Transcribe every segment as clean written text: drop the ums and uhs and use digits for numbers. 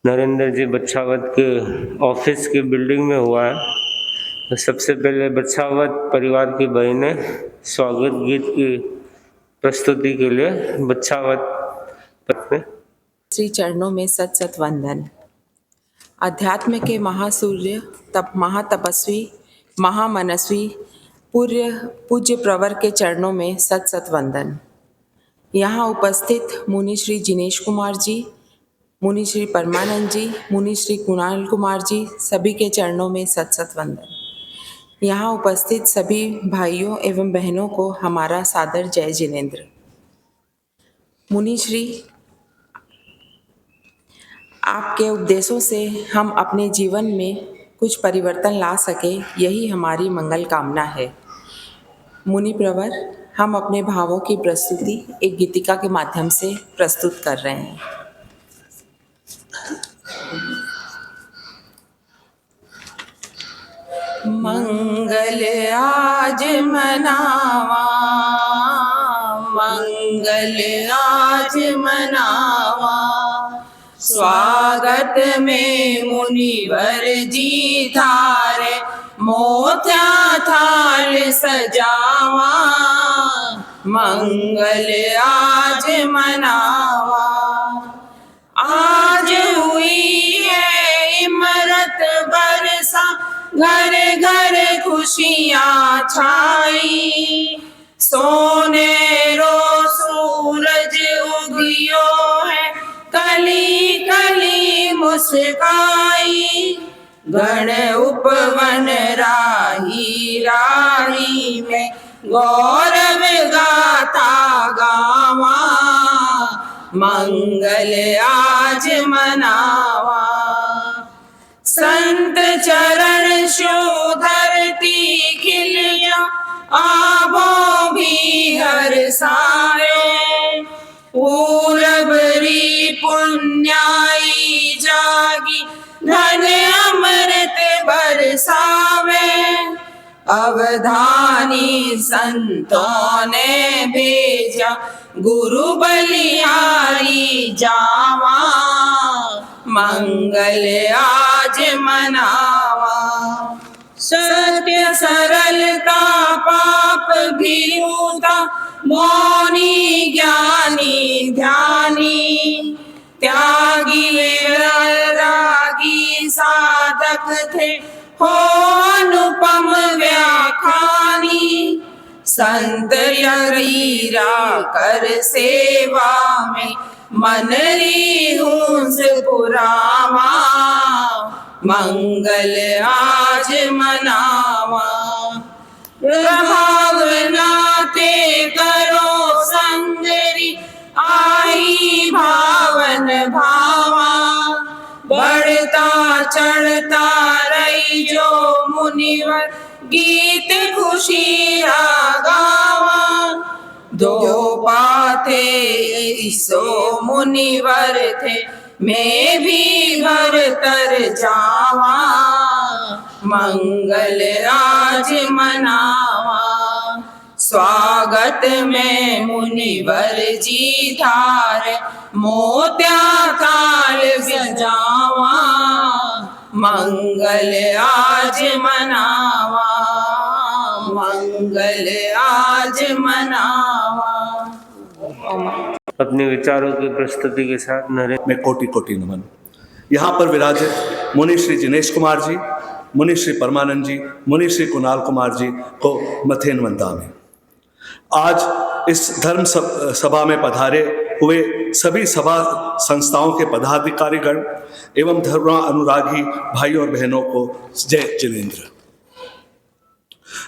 नरेंद्र जी बच्छावत के ऑफिस की बिल्डिंग में हुआ है। तो सबसे पहले बच्छावत परिवार की बहनें स्वागत गीत की प्रस्तुति के लिए बच्छावत श्री चरणों में सत सत वंदन। अध्यात्म के महासूर्य महातपस्वी महामनस्वी पूज्य प्रवर के चरणों में सत सत वंदन। यहाँ उपस्थित मुनि श्री जिनेश कुमार जी, मुनि श्री परमानंद जी, मुनि श्री कुणाल कुमार जी, सभी के चरणों में सत सत वंदन। यहाँ उपस्थित सभी भाइयों एवं बहनों को हमारा सादर जय जिनेन्द्र। मुनि श्री, आपके उपदेशों से हम अपने जीवन में कुछ परिवर्तन ला सके, यही हमारी मंगल कामना है। मुनि प्रवर, हम अपने भावों की प्रस्तुति एक गीतिका के माध्यम से प्रस्तुत कर रहे हैं। मंगल आज मनावा, मंगल आज मनावा, स्वागत में मुनिवर जी थारे मोत्या थाल सजावा। मंगल आज मनावा, आज हुई है इमरत बरसा, घर घर खुशियाँ छाई। सोनेरो सूरज उगियो है, कली कली मुस्काई। गण उपवन राही राही में गौरव गाथा गावा। मंगल आज मनावा, संत चरण शो धरती खिलिया, आबो भी हर्षाए। पूरबरी पुण्याई जागी, धन अमृत बरसावे। अवधानी संतों ने भेजा, गुरु बलिहारी जावा। मंगल आज मनावा, सत्य सरलता पाप भीरुता, मौनी ज्ञानी ध्यानी। त्यागी रागी साधक थे, हो अनुपम व्याखानी। संत यरीरा कर सेवा में, मन रिहुंस पुरावा। मंगल आज मनावा, भावना ते करो संगरी, आई भावन भावा। बढ़ता चढ़ता रही जो मुनिवर, गीत खुशी गावा। दो पाथे इसो मुनिवर थे, मैं भी भर तर जावा। मंगल आज मनावा, स्वागत में मुनिवर जी थारे मोत्या थाल सजावा। मंगल आज मनावा, मंगल आज मनावा। अपने विचारों की प्रस्तुति के साथ मैं कोटि कोटि नमन। यहाँ पर विराजित मुनि श्री जिनेश कुमार जी, मुनि श्री परमानंद जी, मुनि श्री कुणाल कुमार जी को मथेन वंदामि। आज इस धर्म सभा में पधारे हुए सभी सभा संस्थाओं के पदाधिकारीगण एवं धर्म अनुरागी भाई और बहनों को जय जिनेन्द्र।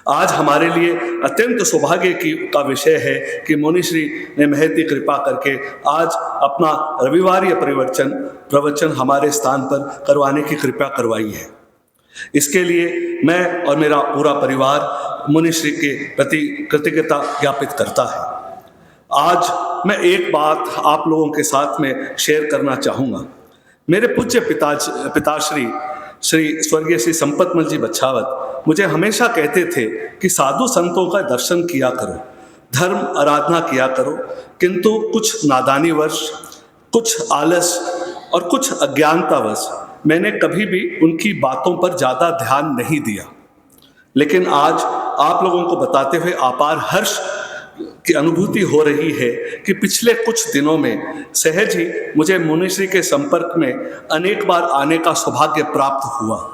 आज हमारे लिए अत्यंत सौभाग्य का विषय है कि मुनिश्री ने महती कृपा करके आज अपना रविवारीय प्रवचन हमारे स्थान पर करवाने की कृपा करवाई है। इसके लिए मैं और मेरा पूरा परिवार मुनिश्री के प्रति कृतज्ञता ज्ञापित करता है। आज मैं एक बात आप लोगों के साथ में शेयर करना चाहूँगा। मेरे पूज्य पिताश्री श्री स्वर्गीय श्री संपतमल जी बच्छावत मुझे हमेशा कहते थे कि साधु संतों का दर्शन किया करो, धर्म आराधना किया करो, किंतु कुछ नादानी वर्ष, कुछ आलस और कुछ अज्ञानतावश मैंने कभी भी उनकी बातों पर ज़्यादा ध्यान नहीं दिया, लेकिन आज आप लोगों को बताते हुए अपार हर्ष की अनुभूति हो रही है कि पिछले कुछ दिनों में सहज ही मुझे मुनिश्री के संपर्क में अनेक बार आने का सौभाग्य प्राप्त हुआ।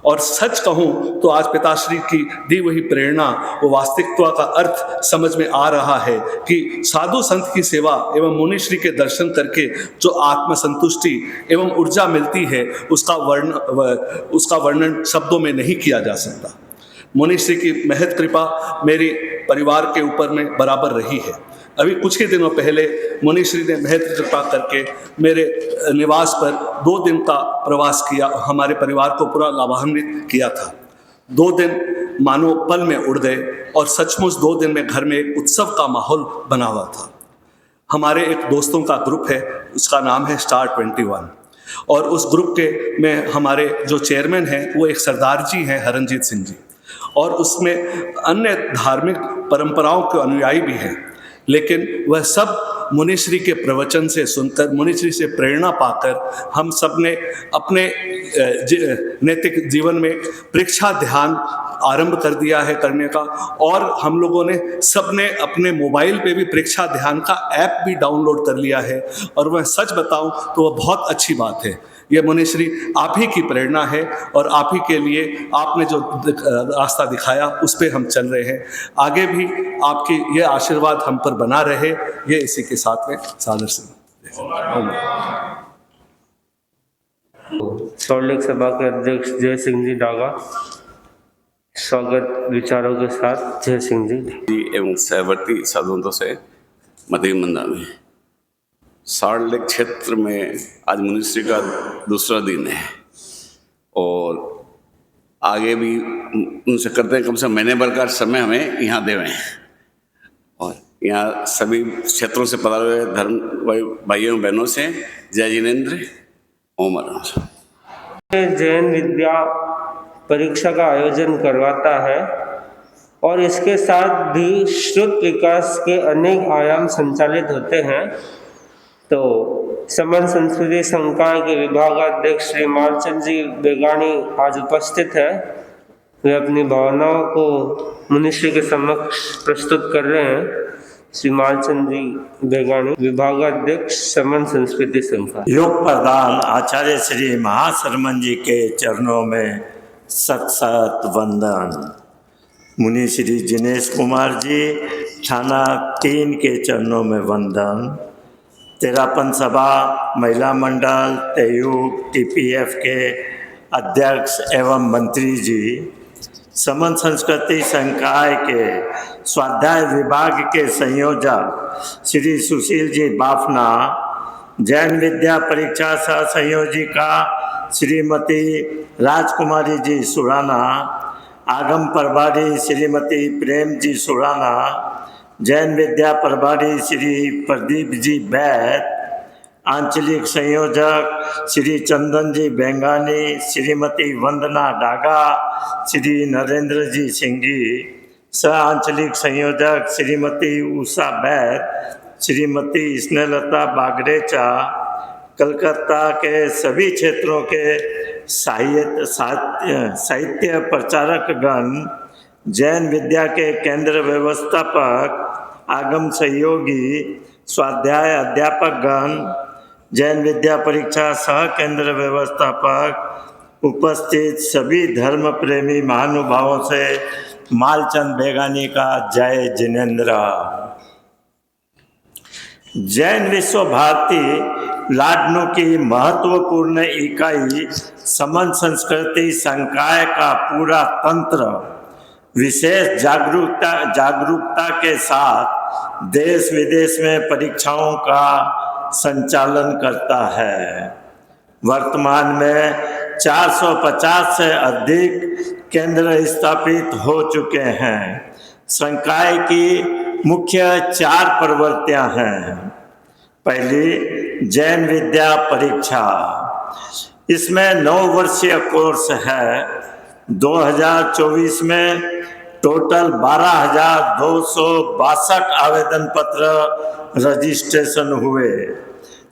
और सच कहूँ तो आज पिताश्री की दी हुई प्रेरणा व वास्तविकता का अर्थ समझ में आ रहा है कि साधु संत की सेवा एवं मुनिश्री के दर्शन करके जो आत्मसंतुष्टि एवं ऊर्जा मिलती है उसका वर्णन शब्दों में नहीं किया जा सकता। मुनिश्री की महत कृपा मेरे परिवार के ऊपर में बराबर रही है। अभी कुछ ही दिनों पहले मुनिश्री ने महत कृपा करके मेरे निवास पर 2 दिन का प्रवास किया, हमारे परिवार को पूरा लाभान्वित किया था। 2 दिन मानो पल में उड़ गए और सचमुच 2 दिन में घर में एक उत्सव का माहौल बना हुआ था। हमारे एक दोस्तों का ग्रुप है, उसका नाम है स्टार 21, और उस ग्रुप के में हमारे जो चेयरमैन हैं वो एक सरदार जी हैं, हरनजीत सिंह जी, और उसमें अन्य धार्मिक परंपराओं के अनुयायी भी हैं। लेकिन वह सब मुनिश्री के प्रवचन से सुनकर, मुनिश्री से प्रेरणा पाकर हम सब ने अपने नैतिक जीवन में परीक्षा ध्यान आरंभ कर दिया है करने का, और हम लोगों ने सब ने अपने मोबाइल पे भी परीक्षा ध्यान का ऐप भी डाउनलोड कर लिया है। और मैं सच बताऊं तो वह बहुत अच्छी बात है। ये मुनिश्री आप ही की प्रेरणा है और आप ही के लिए आपने जो रास्ता दिखाया उस पर हम चल रहे हैं। आगे भी आपकी ये आशीर्वाद हम पर बना रहे, ये इसी के साथ में सादर से सॉल्ट लेक सभा के अध्यक्ष जय सिंह जी डागा स्वागत विचारों के साथ। जय सिंह जी एवं सहवर्ती साधुओं से मध्य मंदा में सॉल्ट लेक क्षेत्र में आज मुनिश्री का दूसरा दिन है, और आगे भी उनसे करते हैं कम से कम महीने भर का समय हमें यहाँ देवें। और यहाँ सभी क्षेत्रों से पधारे हुए धर्म भाइयों बहनों से जय जिनेन्द्र ओम। जैन विद्या परीक्षा का आयोजन करवाता है और इसके साथ भी श्रुत विकास के अनेक आयाम संचालित होते हैं। तो समन संस्कृति संकाय के विभागाध्यक्ष श्री मालचंद जी बेगानी आज उपस्थित है। वे अपनी भावनाओं को मुनिश्री के समक्ष प्रस्तुत कर रहे हैं। श्री मालचंद जी बेगानी, विभागाध्यक्ष समन संस्कृति संकाय। योग प्रधान आचार्य श्री महाशर्मन जी के चरणों में सत सत वंदन। मुनि श्री जिनेश कुमार जी थाना 3 के चरणों में वंदन। तेरापन सभा महिला मंडल तयूब TPF के अध्यक्ष एवं मंत्री जी, समन संस्कृति संकाय के स्वाध्याय विभाग के संयोजक श्री सुशील जी बाफना, जैन विद्या परीक्षा सह संयोजिका श्रीमती राजकुमारी जी सुराना, आगम प्रभारी श्रीमती प्रेम जी सुराना, जैन विद्या प्रभारी श्री प्रदीप जी बैद, आंचलिक संयोजक श्री चंदन जी बेंगानी, श्रीमती वंदना डागा, श्री नरेंद्र जी सिंघी, सह आंचलिक संयोजक श्रीमती उषा बैद, श्रीमती स्नेहलता बागरेचा, कलकत्ता के सभी क्षेत्रों के साहित्य प्रचारक गण, जैन विद्या के केंद्र व्यवस्थापक, आगम सहयोगी, स्वाध्याय अध्यापक गण, जैन विद्या परीक्षा सह केंद्र व्यवस्थापक, उपस्थित सभी धर्म प्रेमी महानुभावों से मालचंद बेगानी का जय जिनेन्द्र। जैन विश्व भारती लाडनू की महत्वपूर्ण इकाई समन संस्कृति संकाय का पूरा तंत्र विशेष जागरूकता के साथ देश विदेश में परीक्षाओं का संचालन करता है। वर्तमान में 450 से अधिक केंद्र स्थापित हो चुके हैं। संकाय की मुख्य 4 प्रवृत्तियां हैं। पहली, जैन विद्या परीक्षा। इसमें 9 वर्षीय कोर्स है। 2024 में टोटल 12,262 आवेदन पत्र रजिस्ट्रेशन हुए।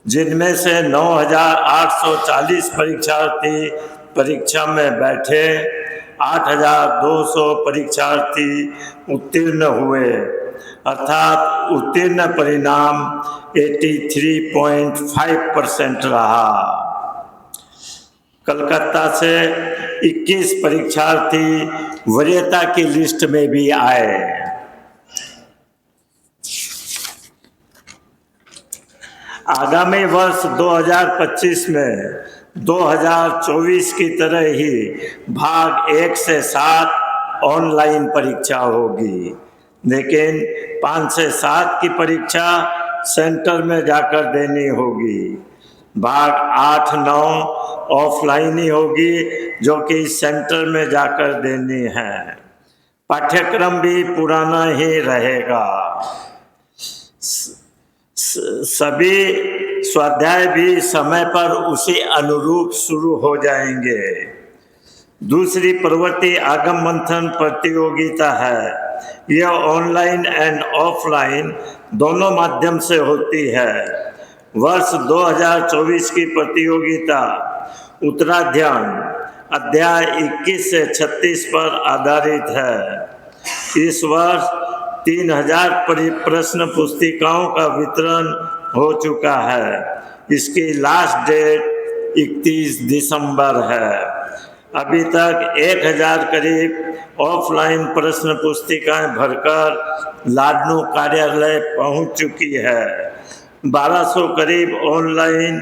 जिनमें से 9,840 परीक्षार्थी परीक्षा में बैठे, 8,200 परीक्षार्थी उत्तीर्ण हुए, अर्थात उत्तीर्ण परिणाम 83.5% रहा। कलकत्ता से 21 परीक्षार्थी वरीयता की लिस्ट में भी आए। आगामी वर्ष 2025 में 2024 की तरह ही भाग 1 से 7 ऑनलाइन परीक्षा होगी, लेकिन 5 से 7 की परीक्षा सेंटर में जाकर देनी होगी। भाग 8-9 ऑफलाइन ही होगी, जो कि सेंटर में जाकर देनी है। पाठ्यक्रम भी पुराना ही रहेगा। सभी स्वाध्याय भी समय पर उसी अनुरूप शुरू हो जाएंगे। दूसरी प्रवृत्ति आगम मंथन प्रतियोगिता है। यह ऑनलाइन एंड ऑफलाइन दोनों माध्यम से होती है। वर्ष 2024 की प्रतियोगिता उत्तराध्यान अध्याय 21 से 36 पर आधारित है। इस वर्ष 3,000 प्रश्न पुस्तिकाओं का वितरण हो चुका है। इसकी लास्ट डेट 31 दिसंबर है। अभी तक 1,000 करीब ऑफलाइन प्रश्न पुस्तिकाएं भरकर लाडनू कार्यालय पहुंच चुकी है। 1200 करीब ऑनलाइन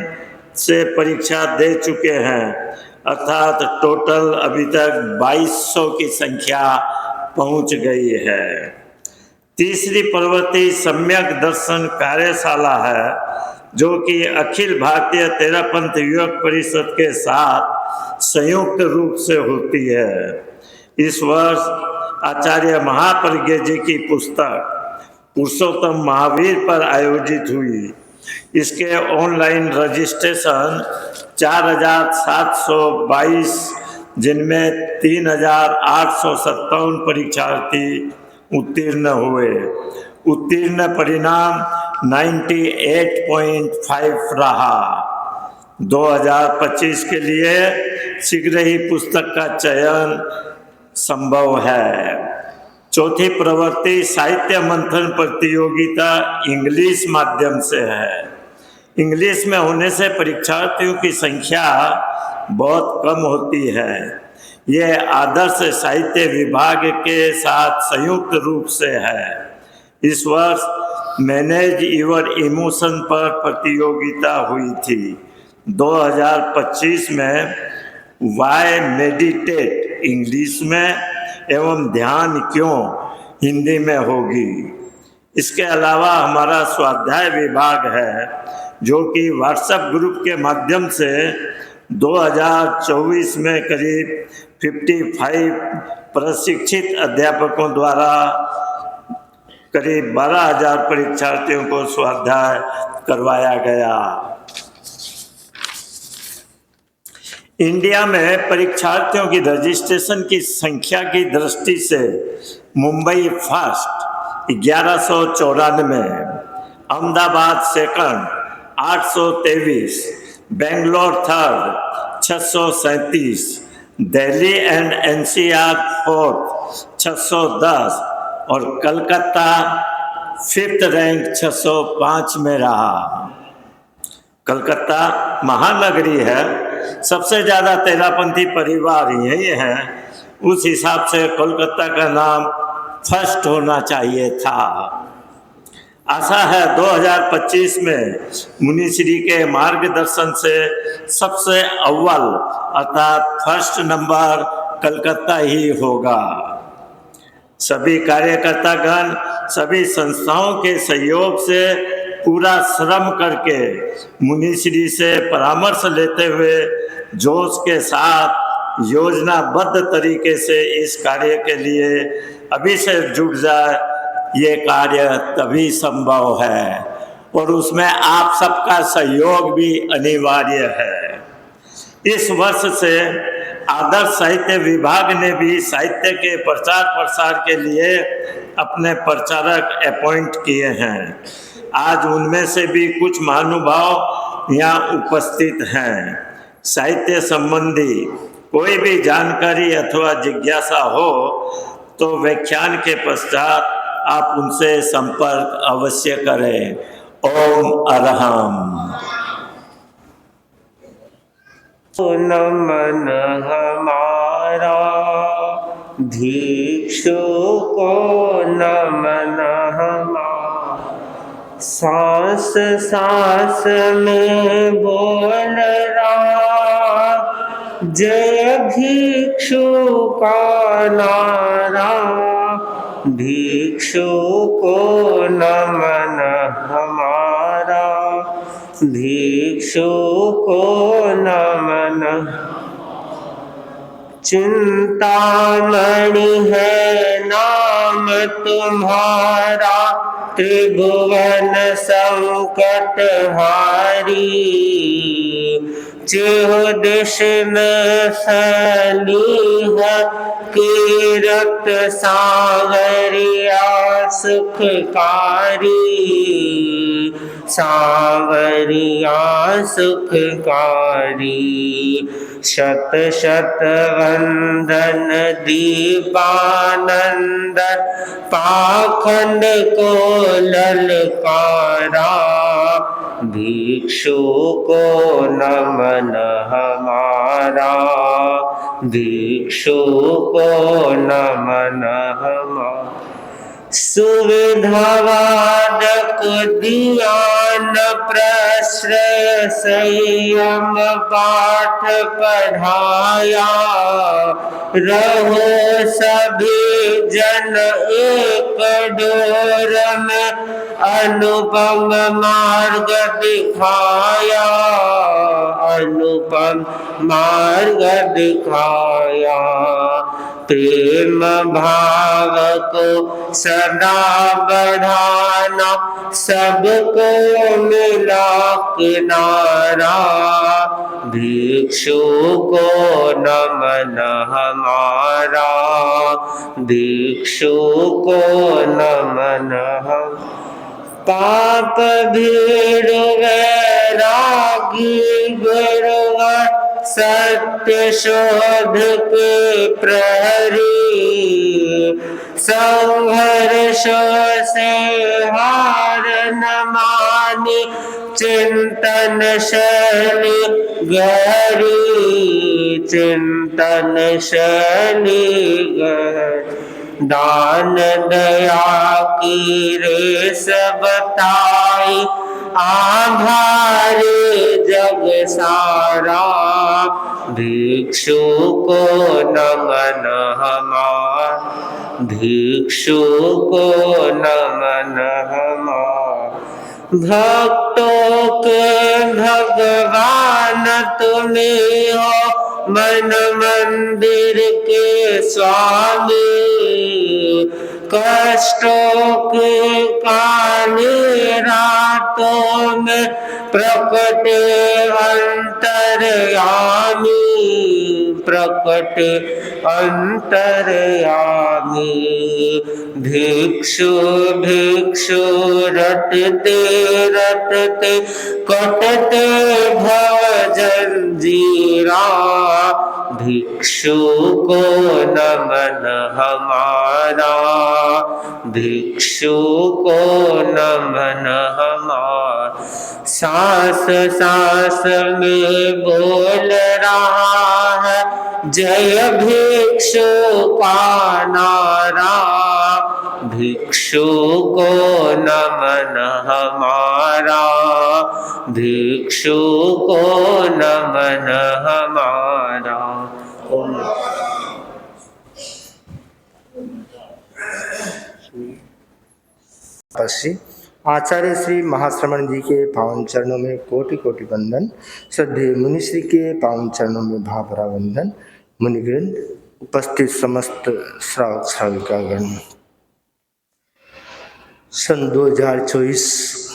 से परीक्षा दे चुके हैं, अर्थात टोटल अभी तक 2200 की संख्या पहुंच गई है। तीसरी प्रवृत्ति सम्यक दर्शन कार्यशाला है, जो कि अखिल भारतीय तेरापंथ युवक परिषद के साथ संयुक्त रूप से होती है। इस वर्ष आचार्य महाप्रज्ञ जी की पुस्तक पुरुषोत्तम महावीर पर आयोजित हुई। इसके ऑनलाइन रजिस्ट्रेशन 4,722, जिनमें 3,857 परीक्षार्थी उत्तीर्ण हुए। उत्तीर्ण परिणाम 98.5 रहा। 2025 के लिए शीघ्र ही पुस्तक का चयन संभव है। चौथी प्रवृत्ति साहित्य मंथन प्रतियोगिता इंग्लिश माध्यम से है। इंग्लिश में होने से परीक्षार्थियों की संख्या बहुत कम होती है। यह आदर्श साहित्य विभाग के साथ संयुक्त रूप से है। इस वर्ष मैनेज योर इमोशन पर प्रतियोगिता हुई थी। 2025 में वाई मेडिटेट इंग्लिश में एवं ध्यान क्यों हिंदी में होगी। इसके अलावा हमारा स्वाध्याय विभाग है, जो कि व्हाट्सएप ग्रुप के माध्यम से 2024 में करीब 55 प्रशिक्षित अध्यापकों द्वारा करीब 12,000 परीक्षार्थियों को स्वाध्याय करवाया गया। इंडिया में परीक्षार्थियों की रजिस्ट्रेशन की संख्या की दृष्टि से Mumbai first 1194, Ahmedabad second 823, Bangalore third 637, Delhi and NCR fourth 610 और कलकत्ता फिफ्थ रैंक 605 में रहा। कलकत्ता महानगरी है, सबसे ज़्यादा तेरापंथी परिवार यही है। उस हिसाब से कोलकाता का नाम फर्स्ट होना चाहिए था। आशा है 2025 में मुनिश्री के मार्गदर्शन से सबसे अव्वल अर्थात फर्स्ट नंबर कलकत्ता ही होगा। सभी कार्यकर्तागण सभी संस्थाओं के सहयोग से पूरा श्रम करके मुनिश्री से परामर्श लेते हुए जोश के साथ योजनाबद्ध तरीके से इस कार्य के लिए अभी से जुट जाए। ये कार्य तभी संभव है और उसमें आप सबका सहयोग भी अनिवार्य है। इस वर्ष से आदर्श साहित्य विभाग ने भी साहित्य के प्रचार प्रसार के लिए अपने प्रचारक अपॉइंट किए हैं। आज उनमें से भी कुछ महानुभाव यहाँ उपस्थित हैं। साहित्य संबंधी कोई भी जानकारी अथवा जिज्ञासा हो तो व्याख्यान के पश्चात आप उनसे संपर्क अवश्य करें। ओम अरहम। नमन हमारा भिक्षु को नमन हमारा, सांस सांस में बोल रहा जय भिक्षु का नारा। भिक्षु को नमन हमारा, भिक्षु को नमन। चिंतामणि है नाम तुम्हारा, त्रिभुवन संकट हारी। जो दिश में फैली है कीरत सावरिया सुखकारी। सावरिया सुखकारी। शत शत वंदन दीपानंदन, पाखंड को ललकारा। भिक्षु को नमन हमारा, भिक्षु को नमन हमारा। सुविधावादक ध्यान प्रश्रय संयम पाठ पढ़ाया। रहो सभी जन एक डोर में, अनुपम मार्ग दिखाया। अनुपम मार्ग दिखाया। प्रेम भाव को सदा बढ़ाना, सबको मिला किनारा। भिक्षु को नमन हमारा, भिक्षु को नमन हम। पाप भीड़ वैरागी गुरुवर, सत्य शोध के प्रहरी। संघर्षों से हार न मानी, चिंतन शैली गहरी। चिंतन शैली गहरी। दान दया की रेस बताई, आभारी जग सारा। भिक्षु को नमन हमारा, भिक्षु को नमन हमारा। भक्तों के भगवान तुम्हीं हो, मन मंदिर के स्वामी। कष्टों के काले रातों में प्रकटे अंतर्यामी। प्रकटे अंतर्यामी। भिक्षु भिक्षु रटते रटते, कटते भव जंजीरा। भिक्षु को नमन हमारा, भिक्षु को नमन हमारा। सांस सांस में बोल रहा है जय भिक्षु का नारा। भिक्षु को नमन हमारा, भिक्षु को नमन हमारा। ओम। आचार्य श्री महाश्रमण जी के पावन चरणों में कोटि कोटि वंदन। श्रद्धेय मुनिश्री के पावन चरणों में भावभरा वंदन। मुनिवृंद, उपस्थित समस्त श्रावक श्राविकागण, सन 2024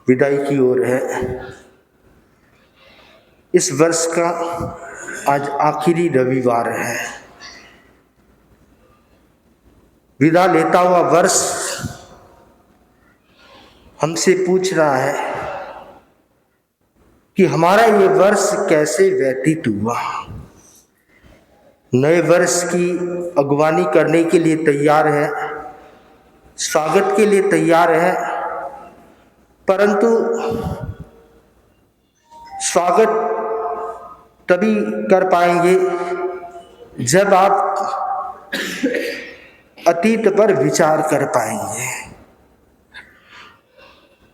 विदाई की ओर है। इस वर्ष का आज आखिरी रविवार है। विदा लेता हुआ वर्ष हमसे पूछ रहा है कि हमारा ये वर्ष कैसे व्यतीत हुआ। नए वर्ष की अगवानी करने के लिए तैयार है, स्वागत के लिए तैयार है, परंतु स्वागत तभी कर पाएंगे जब आप अतीत पर विचार कर पाएंगे।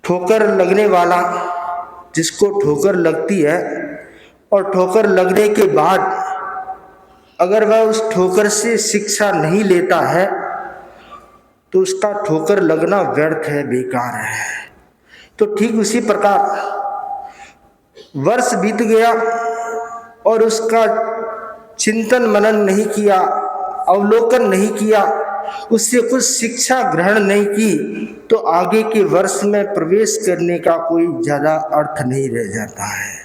ठोकर लगने वाला, जिसको ठोकर लगती है और ठोकर लगने के बाद अगर वह उस ठोकर से शिक्षा नहीं लेता है तो उसका ठोकर लगना व्यर्थ है, बेकार है। तो ठीक उसी प्रकार वर्ष बीत गया और उसका चिंतन मनन नहीं किया, अवलोकन नहीं किया, उससे कुछ शिक्षा ग्रहण नहीं की, तो आगे के वर्ष में प्रवेश करने का कोई ज़्यादा अर्थ नहीं रह जाता है।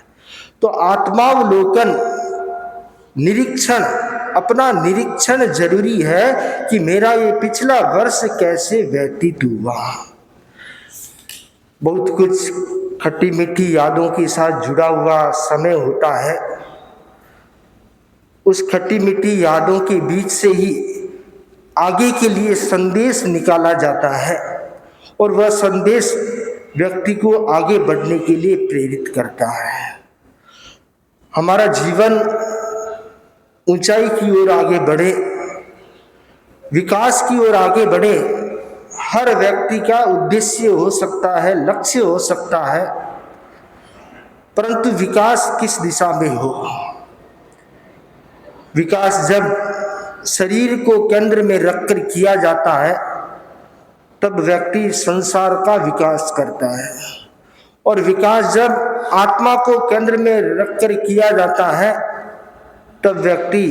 तो आत्मावलोकन, निरीक्षण, अपना निरीक्षण जरूरी है कि मेरा ये पिछला वर्ष कैसे व्यतीत हुआ। बहुत कुछ खट्टी मीठी यादों के साथ जुड़ा हुआ समय होता है। उस खट्टी मीठी यादों के बीच से ही आगे के लिए संदेश निकाला जाता है और वह संदेश व्यक्ति को आगे बढ़ने के लिए प्रेरित करता है। हमारा जीवन ऊंचाई की ओर आगे बढ़े, विकास की ओर आगे बढ़े, हर व्यक्ति का उद्देश्य हो सकता है, लक्ष्य हो सकता है, परंतु विकास किस दिशा में हो। विकास जब शरीर को केंद्र में रखकर किया जाता है तब व्यक्ति संसार का विकास करता है, और विकास जब आत्मा को केंद्र में रखकर किया जाता है तब व्यक्ति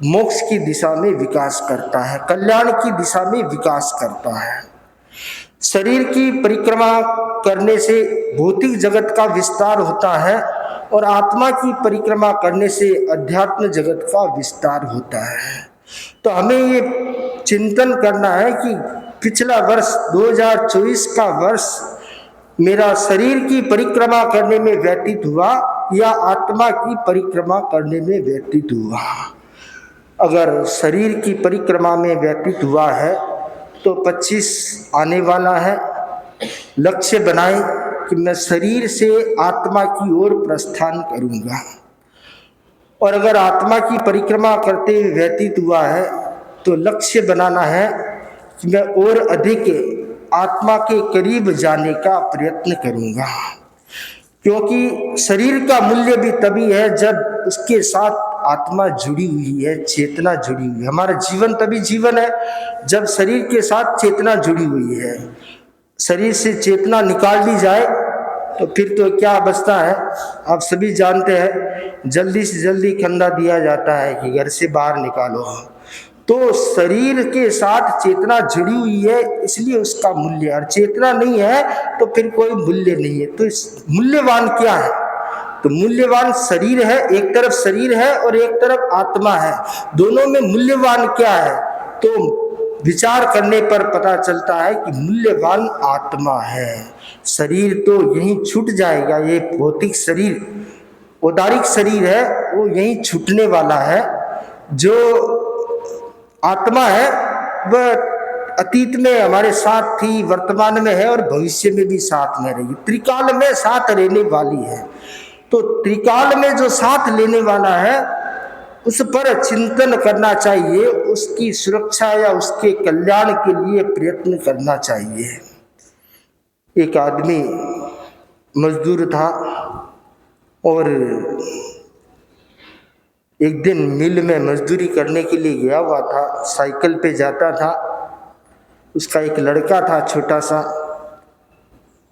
मोक्ष की दिशा में विकास करता है, कल्याण की दिशा में विकास करता है। शरीर की परिक्रमा करने से भौतिक जगत का विस्तार होता है और आत्मा की परिक्रमा करने से अध्यात्म जगत का विस्तार होता है। तो हमें ये चिंतन करना है कि पिछला वर्ष 2024 का वर्ष मेरा शरीर की परिक्रमा करने में व्यतीत हुआ या आत्मा की परिक्रमा करने में व्यतीत हुआ। अगर शरीर की परिक्रमा में व्यतीत हुआ है तो 25 आने वाला है। लक्ष्य बनाएं कि मैं शरीर से आत्मा की ओर प्रस्थान करूंगा, और अगर आत्मा की परिक्रमा करते हुए व्यतीत हुआ है तो लक्ष्य बनाना है कि मैं और अधिक आत्मा के करीब जाने का प्रयत्न करूंगा, क्योंकि शरीर का मूल्य भी तभी है जब उसके साथ आत्मा जुड़ी हुई है, चेतना जुड़ी हुई है। हमारा जीवन तभी जीवन है जब शरीर के साथ चेतना जुड़ी हुई है। शरीर से चेतना निकाल ली जाए तो फिर तो क्या बचता है, आप सभी जानते हैं, जल्दी से जल्दी कंधा दिया जाता है कि घर से बाहर निकालो। तो शरीर के साथ चेतना जुड़ी हुई है, इसलिए उसका मूल्य, और चेतना नहीं है तो फिर कोई मूल्य नहीं है। तो इस मूल्यवान क्या है? तो मूल्यवान शरीर है, एक तरफ शरीर है और एक तरफ आत्मा है। दोनों में मूल्यवान क्या है? तो विचार करने पर पता चलता है कि मूल्यवान आत्मा है। शरीर तो यहीं छूट जाएगा, ये भौतिक शरीर, औदारिक शरीर है, वो यहीं छूटने वाला है। जो आत्मा है वह अतीत में हमारे साथ थी, वर्तमान में है और भविष्य में भी साथ में रहेगी, त्रिकाल में साथ रहने वाली है। तो त्रिकाल में जो साथ लेने वाला है उस पर चिंतन करना चाहिए, उसकी सुरक्षा या उसके कल्याण के लिए प्रयत्न करना चाहिए। एक आदमी मजदूर था और एक दिन मिल में मजदूरी करने के लिए गया हुआ था, साइकिल पे जाता था। उसका एक लड़का था छोटा सा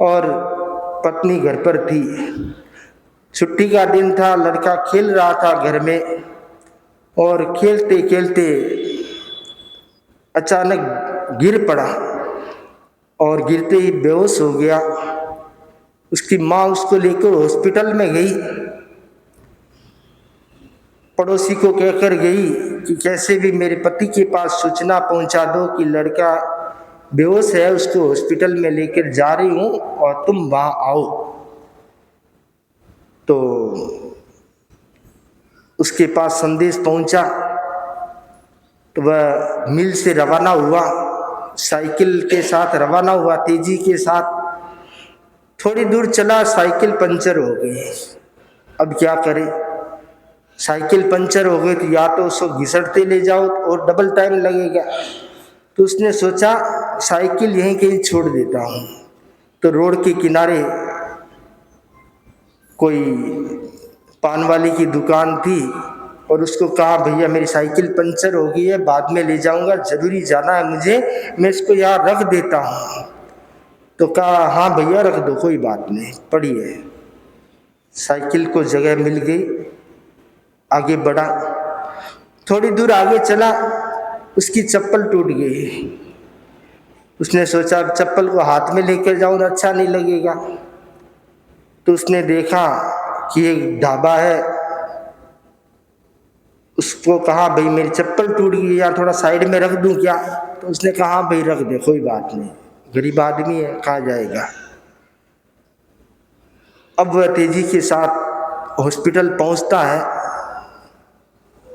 और पत्नी घर पर थी। छुट्टी का दिन था, लड़का खेल रहा था घर में और खेलते खेलते अचानक गिर पड़ा और गिरते ही बेहोश हो गया। उसकी माँ उसको लेकर हॉस्पिटल में गई, पड़ोसी को कहकर गई कि कैसे भी मेरे पति के पास सूचना पहुंचा दो कि लड़का बेहोश है, उसको हॉस्पिटल में लेकर जा रही हूँ और तुम वहाँ आओ। तो उसके पास संदेश पहुंचा, तो वह मिल से रवाना हुआ, साइकिल के साथ रवाना हुआ तेजी के साथ। थोड़ी दूर चला, साइकिल पंचर हो गई। अब क्या करे, साइकिल पंचर हो गई तो या तो उसको घिसटते ले जाओ और डबल टाइम लगेगा। तो उसने सोचा साइकिल यहीं कहीं छोड़ देता हूँ। तो रोड के किनारे कोई पान वाले की दुकान थी और उसको कहा, भैया मेरी साइकिल पंचर हो गई है, बाद में ले जाऊंगा, ज़रूरी जाना है मुझे, मैं इसको यहाँ रख देता हूँ। तो कहा, हाँ भैया रख दो, कोई बात नहीं, पड़ी है। साइकिल को जगह मिल गई, आगे बढ़ा। थोड़ी दूर आगे चला, उसकी चप्पल टूट गई। उसने सोचा अब चप्पल को हाथ में लेकर जाऊँ तो अच्छा नहीं लगेगा। तो उसने देखा कि एक ढाबा है, उसको कहा, भाई मेरी चप्पल टूट गई, यहाँ थोड़ा साइड में रख दूं क्या? तो उसने कहा, भाई रख दे, कोई बात नहीं, गरीब आदमी है, कहाँ जाएगा। अब वह तेजी के साथ हॉस्पिटल पहुंचता है।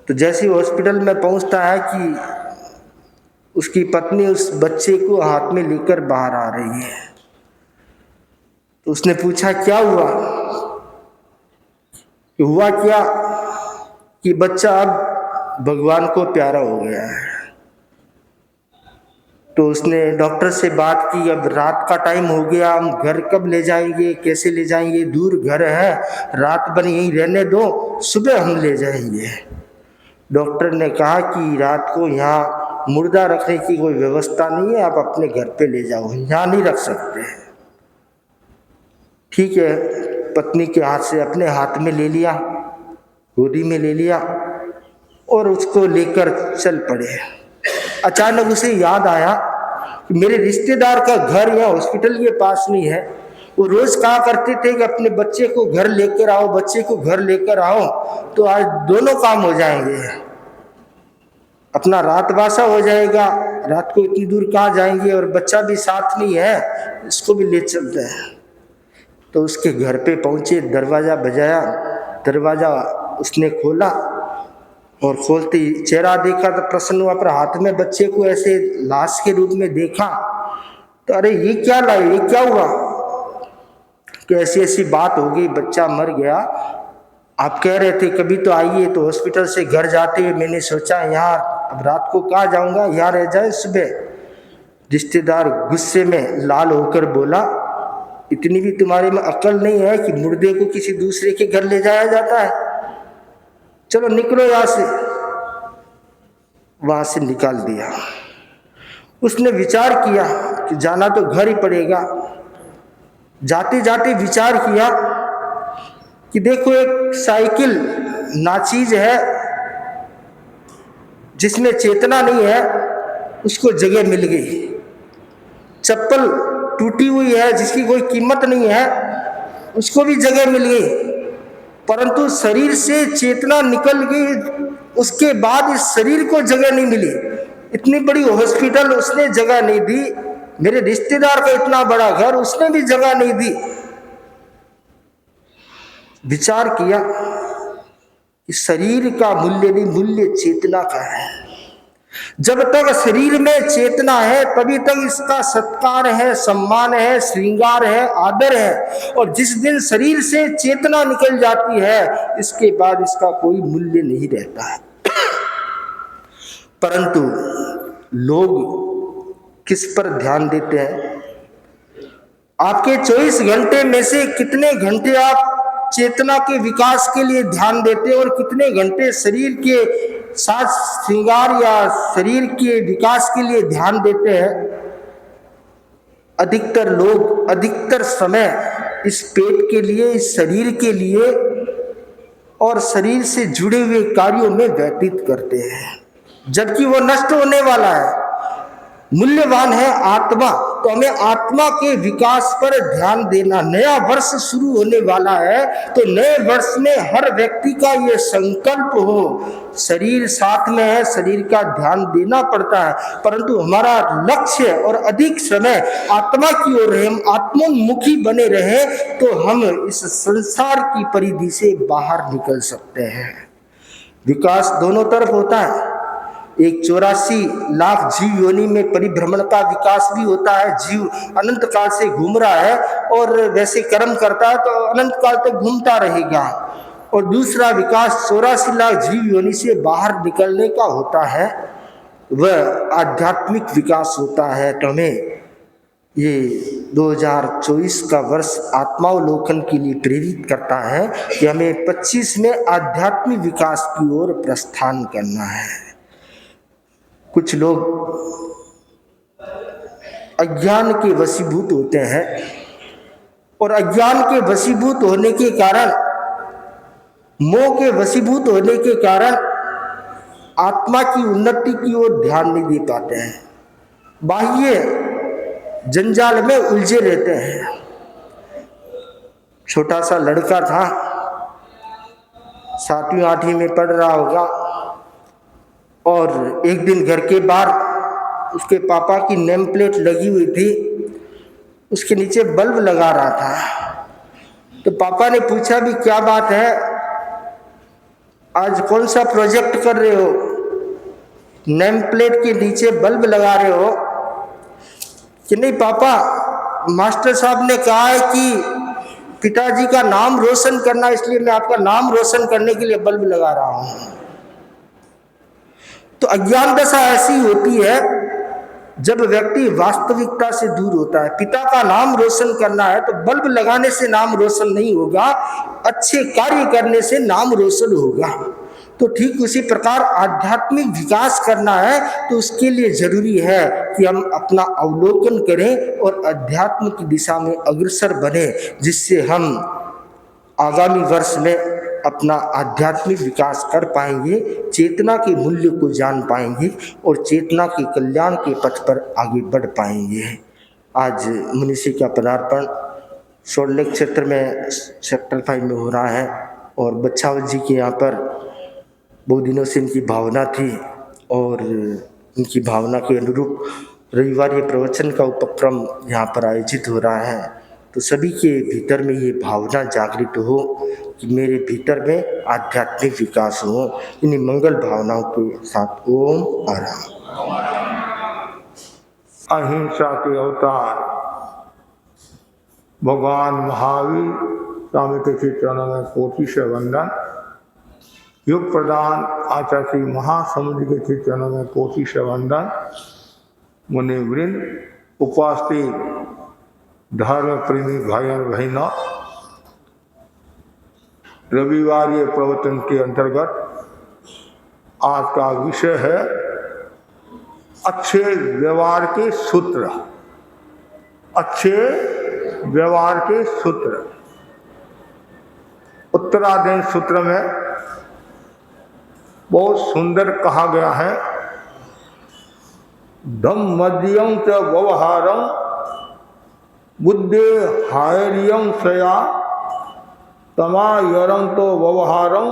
तो जैसे ही हॉस्पिटल में पहुंचता है कि उसकी पत्नी उस बच्चे को हाथ में लेकर बाहर आ रही है। तो उसने पूछा, क्या हुआ? हुआ क्या कि बच्चा अब भगवान को प्यारा हो गया है। तो उसने डॉक्टर से बात की, अब रात का टाइम हो गया, हम घर कब ले जाएंगे, कैसे ले जाएंगे, दूर घर है, रात भर यहीं रहने दो, सुबह हम ले जाएंगे। डॉक्टर ने कहा कि रात को यहाँ मुर्दा रखने की कोई व्यवस्था नहीं है, आप अपने घर पे ले जाओ, यहाँ नहीं रख सकते। ठीक है, पत्नी के हाथ से अपने हाथ में ले लिया, गोदी में ले लिया और उसको लेकर चल पड़े। अचानक उसे याद आया कि मेरे रिश्तेदार का घर या हॉस्पिटल के पास नहीं है। वो रोज कहा करते थे कि अपने बच्चे को घर लेकर आओ, बच्चे को घर लेकर आओ, तो आज दोनों काम हो जाएंगे, अपना रात बासा हो जाएगा, रात को इतनी दूर कहाँ जाएंगे, और बच्चा भी साथ नहीं है, इसको भी ले चलते हैं। तो उसके घर पे पहुंचे, दरवाज़ा बजाया, दरवाज़ा उसने खोला और खोलते ही चेहरा देखा तो प्रसन्न हुआ, पर हाथ में बच्चे को ऐसे लाश के रूप में देखा तो अरे ये क्या लाए, ये क्या हुआ कि ऐसी ऐसी बात हो गई, बच्चा मर गया। आप कह रहे थे कभी तो आइए, तो हॉस्पिटल से घर जाते हुए मैंने सोचा यहाँ अब रात को कहाँ जाऊँगा, यहाँ रह जाए सुबह। रिश्तेदार गुस्से में लाल होकर बोला, इतनी भी तुम्हारे में अक्ल नहीं है कि मुर्दे को किसी दूसरे के घर ले जाया जाता है, चलो निकलो यहाँ से। वहां से निकाल दिया। उसने विचार किया कि जाना तो घर ही पड़ेगा। जाते जाते विचार किया कि देखो एक साइकिल नाचीज है जिसमें चेतना नहीं है, उसको जगह मिल गई। चप्पल टूटी हुई है जिसकी कोई कीमत नहीं है, उसको भी जगह मिल गई। परंतु शरीर से चेतना निकल गई, उसके बाद इस शरीर को जगह नहीं मिली। इतनी बड़ी हॉस्पिटल उसने जगह नहीं दी, मेरे रिश्तेदार का इतना बड़ा घर उसने भी जगह नहीं दी। विचार किया कि शरीर का मूल्य नहीं, मूल्य चेतना का है। जब तक शरीर में चेतना है तभी तक इसका सत्कार है, सम्मान है, श्रृंगार है, आदर है। और जिस दिन शरीर से चेतना निकल जाती है इसके बाद इसका कोई मूल्य नहीं रहता है। परंतु लोग किस पर ध्यान देते हैं? आपके 24 घंटे में से कितने घंटे आप चेतना के विकास के लिए ध्यान देते हैं और कितने घंटे शरीर के साज श्रृंगार या शरीर के विकास के लिए ध्यान देते हैं? अधिकतर लोग अधिकतर समय इस पेट के लिए, इस शरीर के लिए और शरीर से जुड़े हुए कार्यों में व्यतीत करते हैं, जबकि वो नष्ट होने वाला है। मूल्यवान है आत्मा, तो तो हमें आत्मा के विकास पर ध्यान देना। नया वर्ष शुरू होने वाला है तो नए वर्ष में हर व्यक्ति का ये संकल्प हो, शरीर साथ में है, शरीर का ध्यान देना पड़ता है, परंतु हमारा लक्ष्य और अधिक समय आत्मा की ओर रहे, हम आत्मोन्मुखी बने रहे तो हम इस संसार की परिधि से बाहर निकल सकते हैं। विकास दोनों तरफ होता है। एक 84 लाख जीव योनि में परिभ्रमण का विकास भी होता है, जीव अनंत काल से घूम रहा है और वैसे कर्म करता है तो अनंत काल तक घूमता रहेगा। और दूसरा विकास 84 लाख जीव योनि से बाहर निकलने का होता है, वह आध्यात्मिक विकास होता है। तो हमें ये 2024 का वर्ष आत्मावलोकन के लिए प्रेरित करता है कि हमें 25 में आध्यात्मिक विकास की ओर प्रस्थान करना है। कुछ लोग अज्ञान के वशीभूत होते हैं और अज्ञान के वशीभूत होने के कारण, मोह के वशीभूत होने के कारण आत्मा की उन्नति की ओर ध्यान नहीं दे पाते हैं, बाह्य जंजाल में उलझे रहते हैं। छोटा सा लड़का था, 7वीं 8वीं में पढ़ रहा होगा, और एक दिन घर के बाहर उसके पापा की नेम प्लेट लगी हुई थी, उसके नीचे बल्ब लगा रहा था। तो पापा ने पूछा भी क्या बात है, आज कौन सा प्रोजेक्ट कर रहे हो, नेम प्लेट के नीचे बल्ब लगा रहे हो? कि नहीं पापा, मास्टर साहब ने कहा है कि पिताजी का नाम रोशन करना, इसलिए मैं आपका नाम रोशन करने के लिए बल्ब लगा रहा हूं। तो अज्ञान दशा ऐसी होती है जब व्यक्ति वास्तविकता से दूर होता है। पिता का नाम रोशन करना है तो बल्ब लगाने से नाम रोशन नहीं होगा, अच्छे कार्य करने से नाम रोशन होगा। तो ठीक उसी प्रकार आध्यात्मिक विकास करना है तो उसके लिए जरूरी है कि हम अपना अवलोकन करें और अध्यात्म की दिशा में अग्रसर बने, जिससे हम आगामी वर्ष में अपना आध्यात्मिक विकास कर पाएंगे, चेतना के मूल्य को जान पाएंगे और चेतना के कल्याण के पथ पर आगे बढ़ पाएंगे। आज मुनिषी का पदार्पण शोरलेक क्षेत्र में सेक्टर 5 में हो रहा है और बच्छावत जी के यहाँ पर बहुत दिनों से इनकी भावना थी और इनकी भावना के अनुरूप रविवार ये प्रवचन का उपक्रम यहाँ पर आयोजित हो रहा है। तो सभी के भीतर में ये भावना जागृत हो कि मेरे भीतर में आध्यात्मिक विकास हो। इन्हीं मंगल भावनाओं के साथ ओम आराम। अहिंसा के अवतार भगवान महावीर स्वामी के चरणों में कोटि से वंदन। युग प्रदान आचार्य श्री महासमुद्र के चरणों में कोटि से वंदन। मुनि वृंद, उपस्थित धर्म प्रेमी भाई और बहनों, रविवार ये प्रवचन के अंतर्गत आज का विषय है अच्छे व्यवहार के सूत्र। अच्छे व्यवहार के सूत्र। उत्तराधीन सूत्र में बहुत सुंदर कहा गया है, धम्मद्यं च व्यवहारं बुद्धे हायर्यं सया तमायरं तो व्यवहारं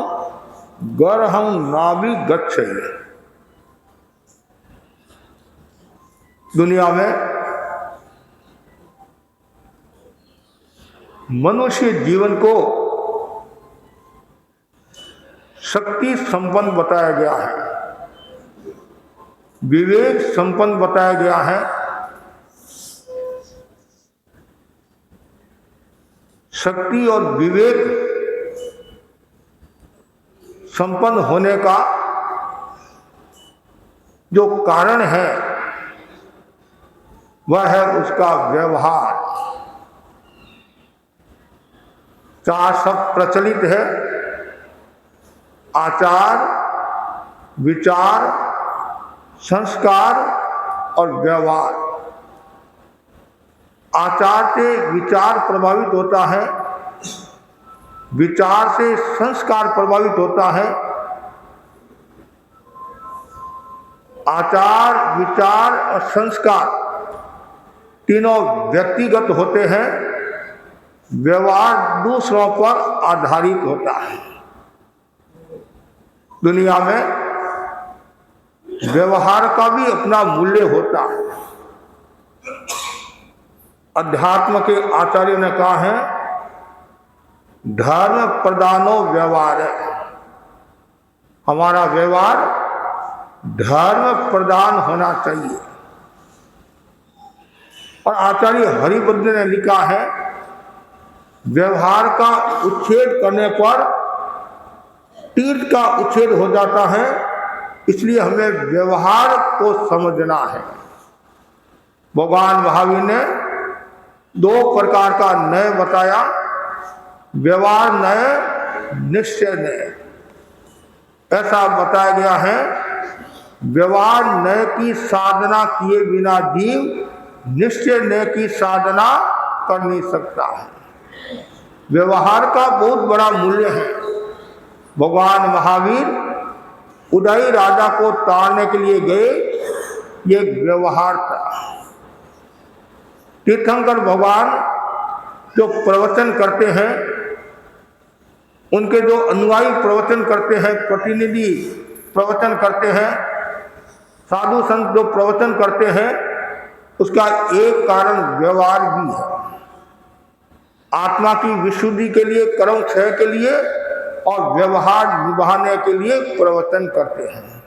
गर्हं नाभि गच्छति। दुनिया में मनुष्य जीवन को शक्ति संपन्न बताया गया है, विवेक संपन्न बताया गया है, शक्ति और विवेक संपन्न होने का जो कारण है वह है उसका व्यवहार। 4 शब्द प्रचलित है, आचार, विचार, संस्कार और व्यवहार। आचार से विचार प्रभावित होता है, विचार से संस्कार प्रभावित होता है, आचार, विचार और संस्कार तीनों व्यक्तिगत होते हैं, व्यवहार दूसरों पर आधारित होता है। दुनिया में व्यवहार का भी अपना मूल्य होता है। अध्यात्म के आचार्य ने कहा है, धर्म प्रधानो व्यवहार है। हमारा व्यवहार धर्म प्रधान होना चाहिए। और आचार्य हरिभद्र ने लिखा है, व्यवहार का उच्छेद करने पर तीर्थ का उच्छेद हो जाता है, इसलिए हमें व्यवहार को समझना है। भगवान महावीर ने 2 प्रकार का न्याय बताया, व्यवहार न्याय, निश्चय न्याय। ऐसा बताया गया है, व्यवहार न्याय की साधना किए बिना जीव निश्चय न्याय की साधना कर नहीं सकता है। व्यवहार का बहुत बड़ा मूल्य है। भगवान महावीर उदयी राजा को ताड़ने के लिए गए, ये व्यवहार था। तीर्थंकर भगवान जो प्रवचन करते हैं, उनके जो अनुयायी प्रवचन करते हैं, प्रतिनिधि प्रवचन करते हैं, साधु संत जो प्रवचन करते हैं, उसका एक कारण व्यवहार भी है। आत्मा की विशुद्धि के लिए, कर्म क्षय के लिए और व्यवहार निभाने के लिए प्रवचन करते हैं।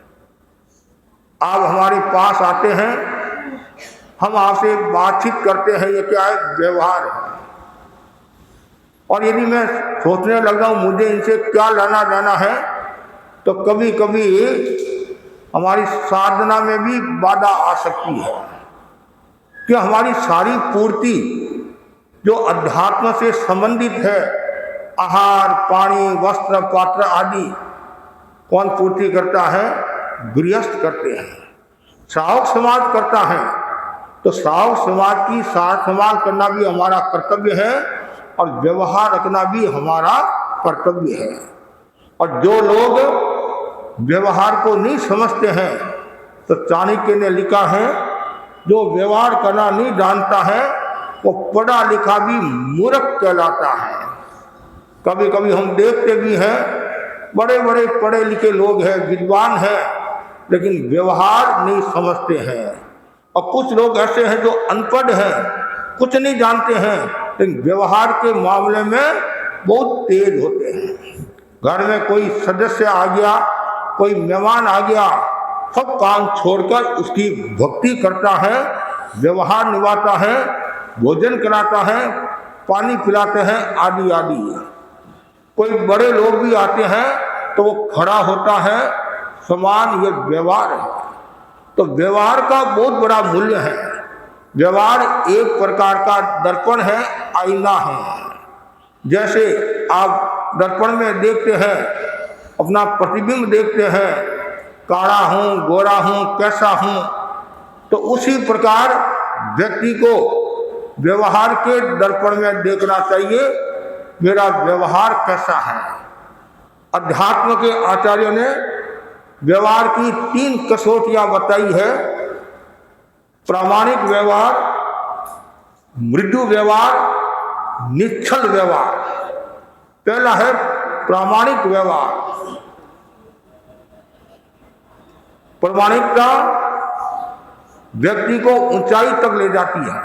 आप हमारे पास आते हैं, हम आपसे बातचीत करते हैं, ये क्या है? व्यवहार है। और यदि मैं सोचने लग जाऊं मुझे इनसे क्या लेना देना है, तो कभी कभी हमारी साधना में भी बाधा आ सकती है कि हमारी सारी पूर्ति जो अध्यात्म से संबंधित है, आहार, पानी, वस्त्र, पात्र आदि, कौन पूर्ति करता है? गृहस्थ करते हैं, श्रावक समाज करता है। तो श्रावक समाज की सार संभाल करना भी हमारा कर्तव्य है और व्यवहार रखना भी हमारा कर्तव्य है। और जो लोग व्यवहार को नहीं समझते हैं, तो चाणक्य ने लिखा है, जो व्यवहार करना नहीं जानता है वो पढ़ा लिखा भी मूर्ख कहलाता है। कभी कभी हम देखते भी हैं, बड़े बड़े पढ़े लिखे लोग हैं, विद्वान हैं, लेकिन व्यवहार नहीं समझते हैं। और कुछ लोग ऐसे हैं जो अनपढ़ हैं, कुछ नहीं जानते हैं, लेकिन व्यवहार के मामले में बहुत तेज होते हैं। घर में कोई सदस्य आ गया, कोई मेहमान आ गया, सब काम छोड़कर उसकी भक्ति करता है, व्यवहार निभाता है, भोजन कराता है, पानी पिलाते हैं, आदि आदि। कोई बड़े लोग भी आते हैं तो वो खड़ा होता है, समान, ये व्यवहार है। तो व्यवहार का बहुत बड़ा मूल्य है। व्यवहार एक प्रकार का दर्पण है, आईना है। जैसे आप दर्पण में देखते हैं, अपना प्रतिबिंब देखते हैं, काला हूँ, गोरा हूँ, कैसा हूँ, तो उसी प्रकार व्यक्ति को व्यवहार के दर्पण में देखना चाहिए, मेरा व्यवहार कैसा है। अध्यात्म के आचार्यों ने व्यवहार की 3 कसौटियां बताई है, प्रामाणिक व्यवहार, मृदु व्यवहार, निश्चल व्यवहार। पहला है प्रामाणिक व्यवहार। प्रामाणिकता व्यक्ति को ऊंचाई तक ले जाती है।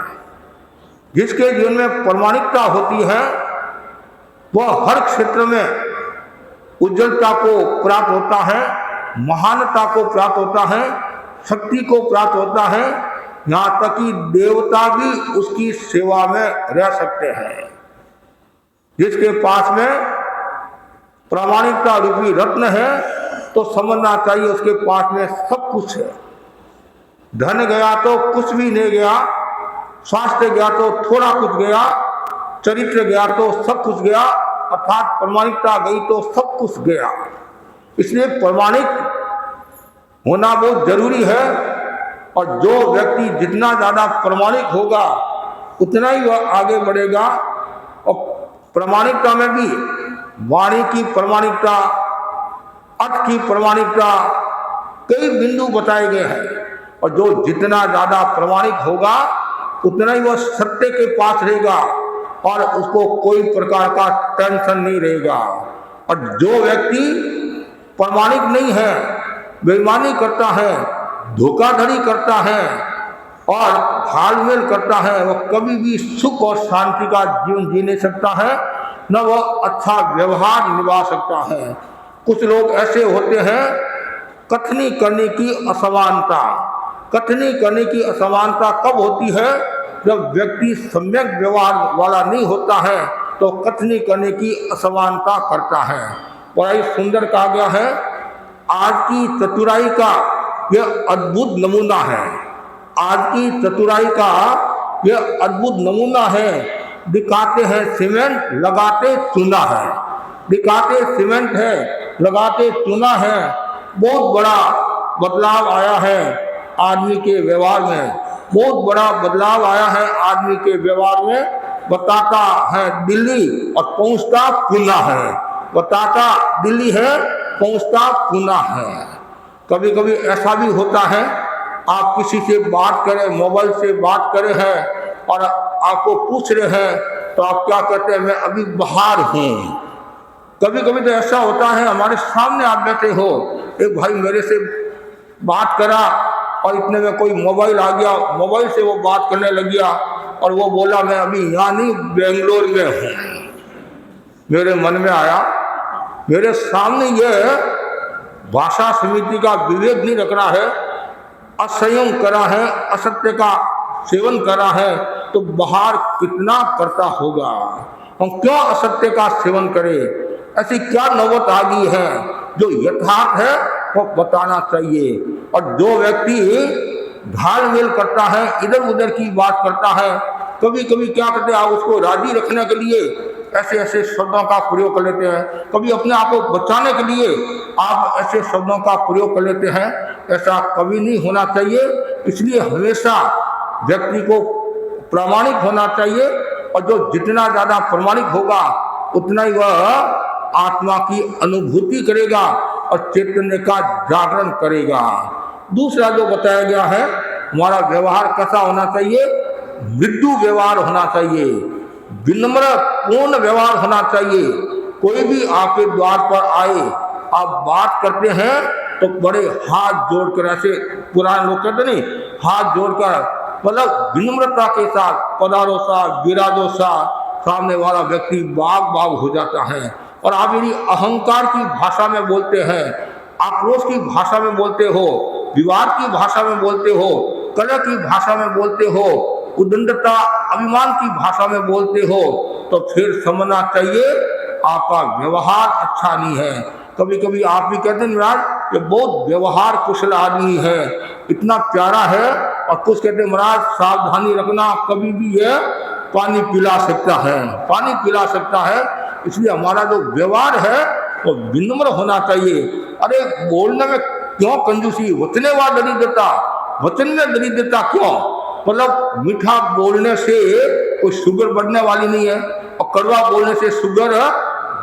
जिसके जीवन में प्रामाणिकता होती है, वह हर क्षेत्र में उज्जवलता को प्राप्त होता है, महानता को प्राप्त होता है, शक्ति को प्राप्त होता है, यहाँ तक कि देवता भी उसकी सेवा में रह सकते हैं। जिसके पास में प्रामाणिकता रूपी रत्न है, तो समझना चाहिए उसके पास में सब कुछ है। धन गया तो कुछ भी नहीं गया, स्वास्थ्य गया तो थोड़ा कुछ गया, चरित्र गया तो सब कुछ गया, अर्थात प्रामाणिकता गई तो सब कुछ गया। इसलिए प्रामाणिक होना बहुत जरूरी है। और जो व्यक्ति जितना ज़्यादा प्रामाणिक होगा, उतना ही वह आगे बढ़ेगा। और प्रामाणिकता में भी वाणी की प्रामाणिकता, अर्थ की प्रामाणिकता, कई बिंदु बताए गए हैं। और जो जितना ज़्यादा प्रामाणिक होगा, उतना ही वह सत्य के पास रहेगा और उसको कोई प्रकार का टेंशन नहीं रहेगा। और जो व्यक्ति प्रामाणिक नहीं है, बेईमानी करता है, धोखाधड़ी करता है और घालमेल करता है, वह कभी भी सुख और शांति का जीवन जी नहीं सकता है, न वह अच्छा व्यवहार निभा सकता है। कुछ लोग ऐसे होते हैं, कथनी करने की असमानता। कथनी करने की असमानता कब होती है? जब व्यक्ति सम्यक व्यवहार वाला नहीं होता है तो कथनी करने की असमानता करता है। बड़ा ही सुंदर कहा गया है, आज की चतुराई का यह अद्भुत नमूना है। आज की चतुराई का यह अद्भुत नमूना है। दिखाते हैं सीमेंट, लगाते चूना है। दिखाते सीमेंट है, लगाते चूना है। बहुत बड़ा बदलाव आया है आदमी के व्यवहार में। बहुत बड़ा बदलाव आया है आदमी के व्यवहार में। बताता है दिल्ली और पहुंचता पूना है। बताता दिल्ली है, पहुंचता पूना है। कभी कभी ऐसा भी होता है, आप किसी से बात करें, मोबाइल से बात करें हैं और आपको पूछ रहे हैं तो आप क्या कहते हैं? मैं अभी बाहर हूँ। कभी कभी तो ऐसा होता है, हमारे सामने आप बैठे हो, एक भाई मेरे से बात करा और इतने में कोई मोबाइल आ गया, मोबाइल से वो बात करने लग गया और वो बोला मैं अभी यहाँ नहीं, बेंगलोर में हूँ। मेरे मन में आया, मेरे सामने ये भाषा समिति का विवेक नहीं रख रहा है, असंयम करा है, असत्य का सेवन करा है, तो बाहर कितना करता होगा। हम क्यों असत्य का सेवन करें? ऐसी क्या नौबत आ गई है? जो यथार्थ है वो बताना चाहिए। और जो व्यक्ति ढाल मेल करता है, इधर उधर की बात करता है, कभी कभी क्या करते हैं, आप उसको राजी रखने के लिए ऐसे ऐसे शब्दों का प्रयोग कर लेते हैं। कभी अपने आप को बचाने के लिए आप ऐसे शब्दों का प्रयोग कर लेते हैं। ऐसा कभी नहीं होना चाहिए। इसलिए हमेशा व्यक्ति को प्रामाणिक होना चाहिए और जो जितना ज़्यादा प्रामाणिक होगा उतना ही वह आत्मा की अनुभूति करेगा और चैतन्य का जागरण करेगा। दूसरा जो बताया गया है, हमारा व्यवहार कैसा होना चाहिए? मृदु व्यवहार होना चाहिए, विनम्र पूर्ण व्यवहार होना चाहिए। कोई भी आपके द्वार पर आए, आप बात करते हैं तो बड़े हाथ जोड़कर, ऐसे पुराने लोग कहते नहीं, हाथ जोड़कर, मतलब विनम्रता के साथ पधारो सा, विराजो सा, सामने वाला व्यक्ति बाग बाग हो जाता है। और आप यदि अहंकार की भाषा में बोलते हैं, आक्रोश की भाषा में बोलते हो, विवाद की भाषा में बोलते हो, कलह की भाषा में बोलते हो, उद्दंडता अभिमान की भाषा में बोलते हो, तो फिर समझना चाहिए आपका व्यवहार अच्छा नहीं है। कभी कभी आप भी कहते हैं महाराज ये बहुत व्यवहार कुशल आदमी है, इतना प्यारा है, और कुछ कहते हैं महाराज सावधानी रखना, कभी भी ये पानी पिला सकता है, पानी पिला सकता है। इसलिए हमारा जो व्यवहार है वो विनम्र होना चाहिए। अरे बोलने में क्यों कंजूसी? वचने वा दरिद्रता, वचन में दरिद्रता क्यों? मतलब मीठा बोलने से कोई शुगर बढ़ने वाली नहीं है और कड़वा बोलने से शुगर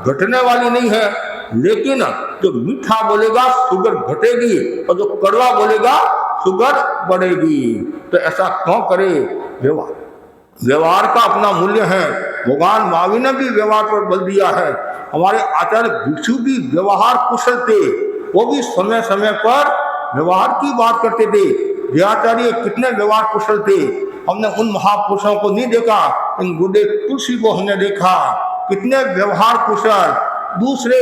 घटने वाली नहीं है। लेकिन जो मीठा बोलेगा शुगर घटेगी और जो कड़वा बोलेगा शुगर बढ़ेगी। तो ऐसा क्यों करे? व्यवहार का अपना मूल्य है। भगवान महावीर ने भी व्यवहार पर बल दिया है। हमारे आचार्य भिक्षु भी व्यवहार कुशल थे, वो भी समय समय पर व्यवहार की बात करते थे। जयाचार्य कितने व्यवहार कुशल थे। हमने उन महापुरुषों को नहीं देखा, इन गुरुदेव तुलसी को हमने देखा, कितने व्यवहार कुशल। दूसरे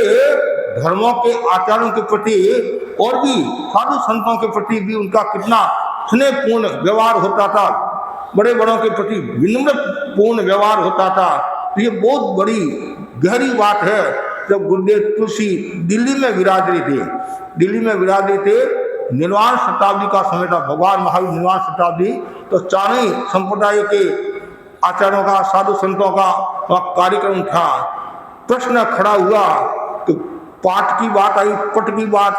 धर्मों के आचार्यों के प्रति और भी साधु संतों के प्रति भी उनका कितना स्नेहपूर्ण व्यवहार होता था, बड़े बड़ों के प्रति विनम्र पूर्ण व्यवहार होता था। तो ये बहुत बड़ी गहरी बात है। जब गुरुदेव तुलसी दिल्ली में विराज रहे थे, दिल्ली में विराज रहे थे, निर्वाण शताब्दी का समय था, भगवान महावीर निर्वाण शताब्दी, तो चारणी संप्रदाय के आचार्यों का, साधु संतों का वहाँ कार्यक्रम था। प्रश्न खड़ा हुआ तो पाठ की बात आई, पट की बात,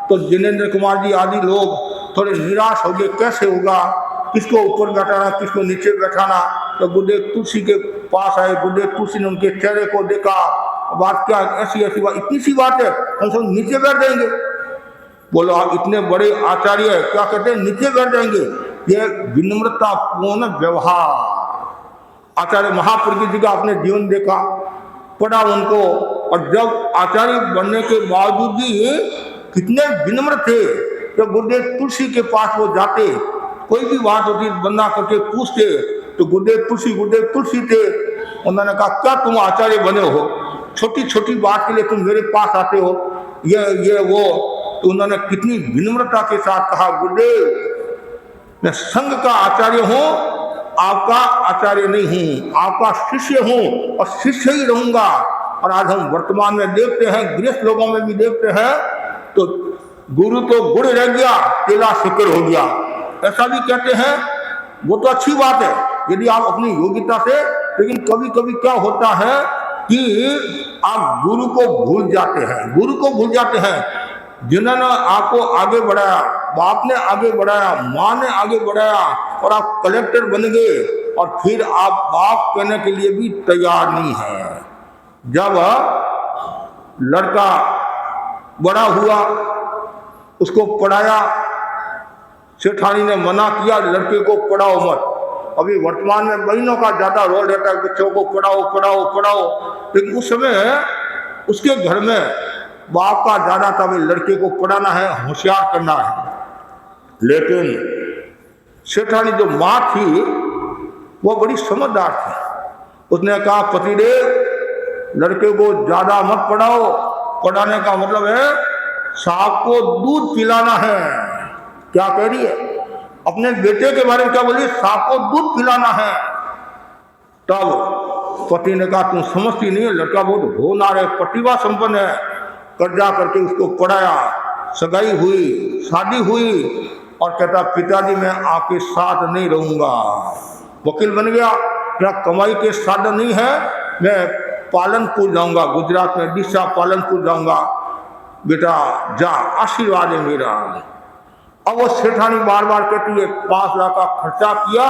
तो जिनेंद्र कुमार जी आदि लोग थोड़े निराश हो गए, कैसे होगा, किसको ऊपर बैठाना, किसको नीचे बैठाना। तो गुरुदेव तुलसी के पास आए, गुरुदेव तुलसी ने उनके चेहरे को देखा, बात क्या ऐसी ऐसी बात, इतनी सी बात है, हम सब नीचे बैठ जाएंगे। बोलो आप इतने बड़े आचार्य क्या कहते हैं नीचे बैठ जाएंगे? ये विनम्रतापूर्ण व्यवहार। आचार्य महाप्रज्ञ जी का आपने जीवन देखा, पढ़ा उनको, और जब आचार्य बनने के बावजूद भी कितने विनम्र थे। जब गुरुदेव तुलसी के पास वो जाते, कोई भी बात होती बंदा करके पूछते तो गुरुदेव तुलसी थे। उन्होंने कहा क्या तुम आचार्य बने हो, छोटी छोटी बात के लिए तुम मेरे पास आते हो, ये वो। तो उन्होंने कितनी विनम्रता के साथ कहा, गुरुदेव मैं संघ का आचार्य हूँ, आपका आचार्य नहीं हूँ, आपका शिष्य हूँ और शिष्य ही रहूंगा। और आज हम वर्तमान में देखते हैं, गृहस्थ लोगों में भी देखते हैं, तो गुरु तो गुड़ रह गया, चेला शुक्र हो गया, ऐसा भी कहते हैं। वो तो अच्छी बात है यदि आप अपनी योग्यता से, लेकिन कभी कभी क्या होता है कि आप गुरु को भूल जाते हैं। जिन्होंने आपको आगे बढ़ाया, बाप ने आगे बढ़ाया, माँ ने आगे बढ़ाया, और आप कलेक्टर बन गए, और फिर आप बाप कहने के लिए भी तैयार नहीं है। जब लड़का बड़ा हुआ, उसको पढ़ाया, सेठानी ने मना किया लड़के को पढ़ाओ मत। अभी वर्तमान में बहनों का ज्यादा रोल रहता है, बच्चों को पढ़ाओ, लेकिन उस समय उसके घर में बाप का ज्यादा था, भाई लड़के को पढ़ाना है, होशियार करना है। लेकिन सेठानी जो माँ थी वो बड़ी समझदार थी। उसने कहा पतिदेव लड़के को ज्यादा मत पढ़ाओ, पढ़ाने का मतलब है सांप को दूध पिलाना है। क्या कह रही है? अपने बेटे के बारे में क्या बोली? सांप को दूध पिलाना है। तब पति ने कहा तुम समझती नहीं है, लड़का बहुत होनहार है, प्रतिभा संपन्न है। कर्जा करके उसको पढ़ाया, सगाई हुई, शादी हुई, और कहता पिताजी मैं आपके साथ नहीं रहूंगा। वकील बन गया, मेरा कमाई के साधन नहीं है, मैं पालनपुर जाऊंगा, गुजरात में दिशा पालनपुर जाऊंगा। बेटा जा, आशीर्वाद है मेरा। अब वो सेठानी बार बार कहती है 5 लाख का खर्चा किया,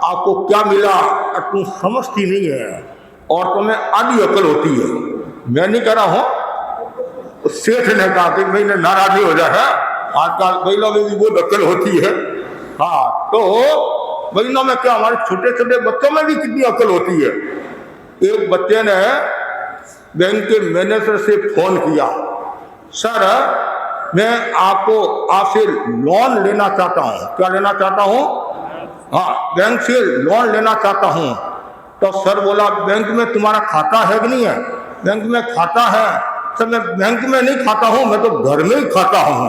आपको क्या मिला? और तुम समझती नहीं है, और तुम्हें आधी अकल होती है। मैं नहीं कह रहा हूं, सेठ ने कहा कि भाई नाराज नहीं हो जाए, आजकल महिलाओं में भी बहुत अकल होती है। हाँ, तो महिलाओं में क्या, हमारे छोटे छोटे बच्चों में भी कितनी अकल होती है। एक बच्चे ने बैंक के मैनेजर से फोन किया, सर मैं आपसे लोन लेना चाहता हूँ। क्या लेना चाहता हूँ? हाँ, बैंक से लोन लेना चाहता हूँ। तो सर बोला बैंक में तुम्हारा खाता है कि नहीं है? बैंक में खाता है। सर मैं बैंक में नहीं खाता हूँ, मैं तो घर में ही खाता हूँ।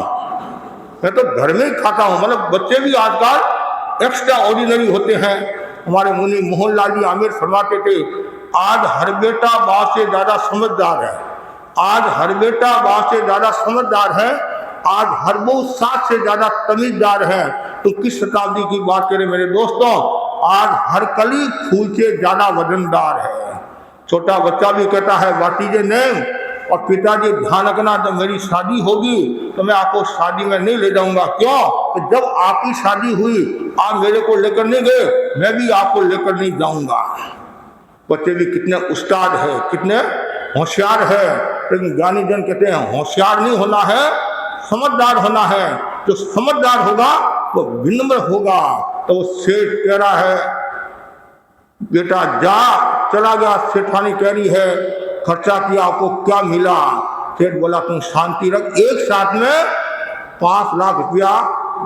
मतलब बच्चे भी आजकल एक्स्ट्रा ऑर्डिनरी होते हैं। हमारे मुनि मोहनलाल जी आमिर फरमाते थे, आज हर बेटा बाप से ज्यादा समझदार है, आज हर बहू सास से ज्यादा तमीजदार है। तो किस शताब्दी की बात करें मेरे दोस्तों, आज हर कली फूल से ज्यादा वजनदार है। छोटा बच्चा भी कहता है वाटीजे नेम, और पिताजी ध्यान रखना जब मेरी शादी होगी तो मैं आपको शादी में नहीं ले जाऊंगा। क्यों? तो जब आपकी शादी हुई आप मेरे को लेकर नहीं गए, मैं भी आपको लेकर नहीं जाऊंगा। बच्चे भी कितने उस्ताद है, कितने होशियार है। लेकिन ज्ञानी जन कहते हैं होशियार नहीं होना है, समझदार होना है। जो समझदार होगा वो विनम्र होगा। तो वो सेठ कह रहा है बेटा जा, चला गया। सेठानी कह रही है खर्चा किया, आपको क्या मिला? सेठ बोला तुम शांति रख, एक साथ में 5 लाख रुपया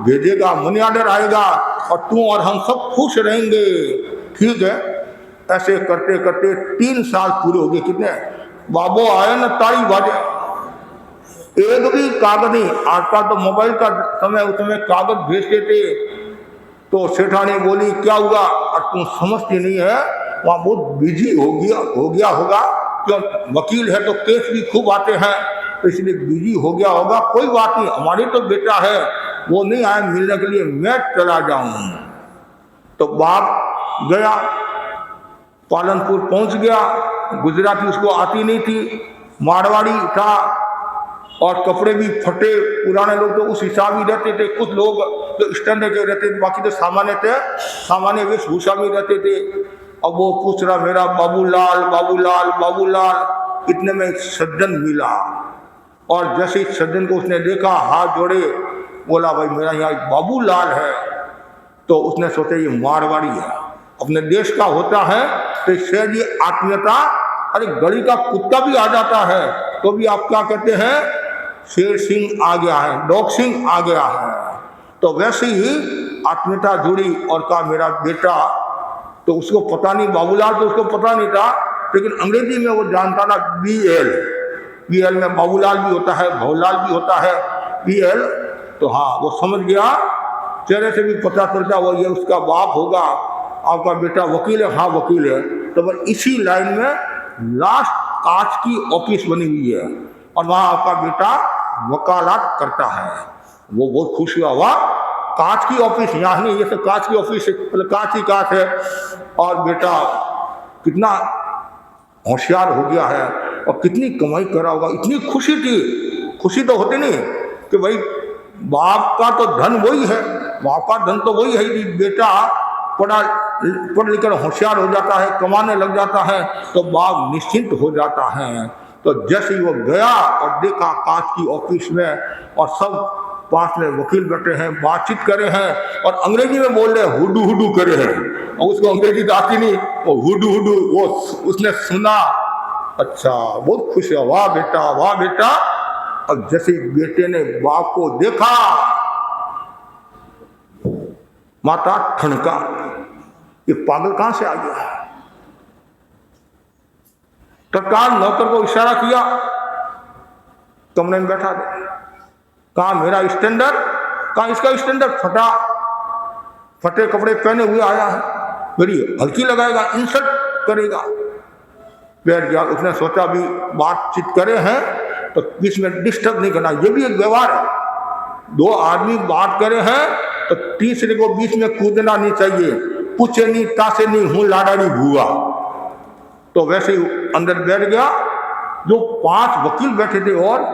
भेजेगा, मनी ऑर्डर आएगा, और तू और हम सब खुश रहेंगे। ठीक है। ऐसे करते करते 3 साल पूरे हो गए। कितने बाबू आए ना, ताली बाजे, एक भी कागज नहीं। आजकल तो मोबाइल का समय, उस समय कागज भेजते थे। तो सेठानी बोली क्या हुआ? और तुम समझती नहीं है, वहाँ बहुत बिजी हो गया होगा, क्यों वकील है तो केस भी खूब आते हैं, तो इसलिए बिजी हो गया होगा। कोई बात नहीं, हमारी तो बेटा है, वो नहीं आए मिलने के लिए, मैं चला जाऊं। तो बाप गया, पालनपुर पहुंच गया। गुजराती उसको आती नहीं थी, मारवाड़ी था, और कपड़े भी फटे। पुराने लोग तो उस हिसाब ही रहते थे, कुछ लोग तो स्टैंडर्ड के रहते थे, बाकी तो सामान्य वेशभूषा में रहते थे। अब वो पूछ रहा मेरा बाबूलाल। इतने में एक सज्जन मिला, और जैसे ही सज्जन को उसने देखा हाथ जोड़े, बोला भाई मेरा यहाँ एक बाबूलाल है। तो उसने सोचा ये मारवाड़ी है, अपने देश का होता है तो शायद ये आत्मीयता, अरे गली का कुत्ता भी आ जाता है तो भी आप क्या कहते हैं, शेर सिंह आ गया है, डॉग सिंह आ गया है। तो वैसे ही आत्मीयता जुड़ी और कहा मेरा बेटा, तो उसको पता नहीं, बाबूलाल तो उसको पता नहीं था, लेकिन अंग्रेजी में वो जानता था BL में बाबूलाल भी होता है, भवलाल भी होता है, BL। तो हाँ वो समझ गया, चेहरे से भी पता चलता वो ये उसका बाप होगा, आपका बेटा वकील है, हाँ वकील है। तो बस इसी लाइन में लास्ट कांच की ऑफिस बनी हुई है और वहाँ आपका बेटा वकालत करता है। वो बहुत खुश हुआ, कांच की ऑफिस यहाँ नहीं, ये तो कांच की ऑफिस मतलब कांच ही कांच है, और बेटा कितना होशियार हो गया है और कितनी कमाई करा होगा। इतनी खुशी थी, खुशी तो होती नहीं कि भाई बाप का तो धन वही है, बाप का धन तो वही है कि बेटा पढ़ लिखकर होशियार हो जाता है, कमाने लग जाता है, तो बाप निश्चिंत हो जाता है। तो जैसे ही वो गया और देखा कांच की ऑफिस में और सब पास में वकील बैठे हैं, बातचीत करे हैं और अंग्रेजी में बोल रहे हैं, हुडू हुडू करे हैं, और उसको अंग्रेजी तो आती नहीं, वो हुडू हुडू वो उसने सुना, अच्छा बहुत खुश हुआ, वाह बेटा वाह बेटा। अब जैसे बेटे ने बाप को देखा, माता ठनका, ये पागल कहां से आ गया। तत्काल नौकर को इशारा किया, कमरे में बैठा दे। कहा मेरा स्टैंडर्ड, कहा इसका स्टैंडर्ड फटा, फटे कपड़े पहने हुए आया है, मेरी हल्की लगाएगा, इंसल्ट करेगा। बैठ गया, उसने सोचा भी बातचीत करे हैं तो बीच में डिस्टर्ब नहीं करना, ये भी एक व्यवहार है। दो आदमी बात करे हैं तो तीसरे को बीच में कूदना नहीं चाहिए, पूछे नहीं तासे नहीं, हूं लाडाड़ी भूआ। तो वैसे ही अंदर बैठ गया। जो 5 वकील बैठे थे और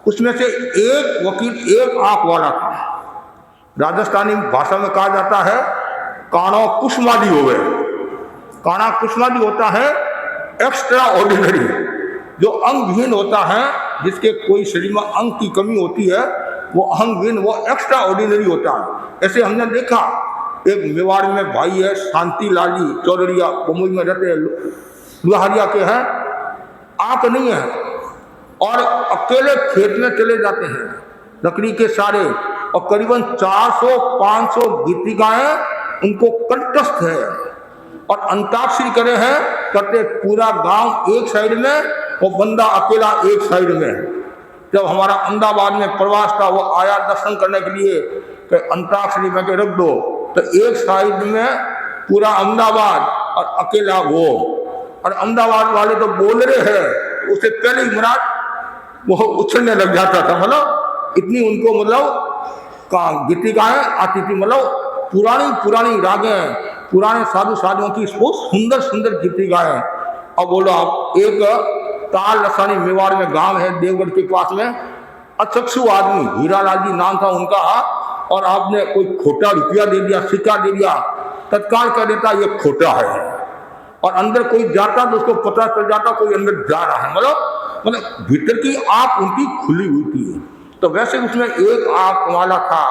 उसमें से एक वकील एक आंख वाला था। राजस्थानी भाषा में कहा जाता है काणो कुष्मादी हो गए। काणा कुष्मादी होता है एक्स्ट्रा ऑर्डिनरी, जो अंगहीन होता है, जिसके कोई शरीर में अंग की कमी होती है, वो अंगहीन, वो एक्स्ट्रा ऑर्डिनरी होता है। ऐसे हमने देखा, एक मेवाड़ में भाई है शांति लाली चौधरिया, बम्बई में रहते हैं, लोहारिया के हैं, आंख नहीं है और अकेले खेत में चले जाते हैं लकड़ी के सारे, और करीबन 400-500 गीतिकाएं उनको कंठस्थ है और अंताक्षरी करे हैं, करते पूरा गांव एक साइड में और बंदा अकेला एक साइड में। जब हमारा अहमदाबाद में प्रवास था, वो आया दर्शन करने के लिए, तो अंताक्षरी में के रख दो, तो एक साइड में पूरा अहमदाबाद और अकेला वो, और अहमदाबाद वाले तो बोल रहे हैं, उससे पहले ही मुराद वो उछलने लग जाता था। मतलब इतनी उनको मतलब गीतिकाएं आती थी, मतलब पुरानी रागें, पुराने साधु साधुओं की बहुत सुंदर सुंदर गीतिकाएं। अब बोलो आप, एक ताल रसानी मेवाड़ में गांव है देवगढ़ के पास में, अचक्षु आदमी हीरालाल जी नाम था उनका, और आपने कोई खोटा रुपया दे दिया, सिक्का दे दिया, तत्काल कह देता ये खोटा है, और अंदर कोई जाता तो उसको पता चल जाता कोई अंदर जा रहा है। मतलब भीतर की आंख उनकी खुली हुई थी। तो वैसे उसमें एक आंख वाला था,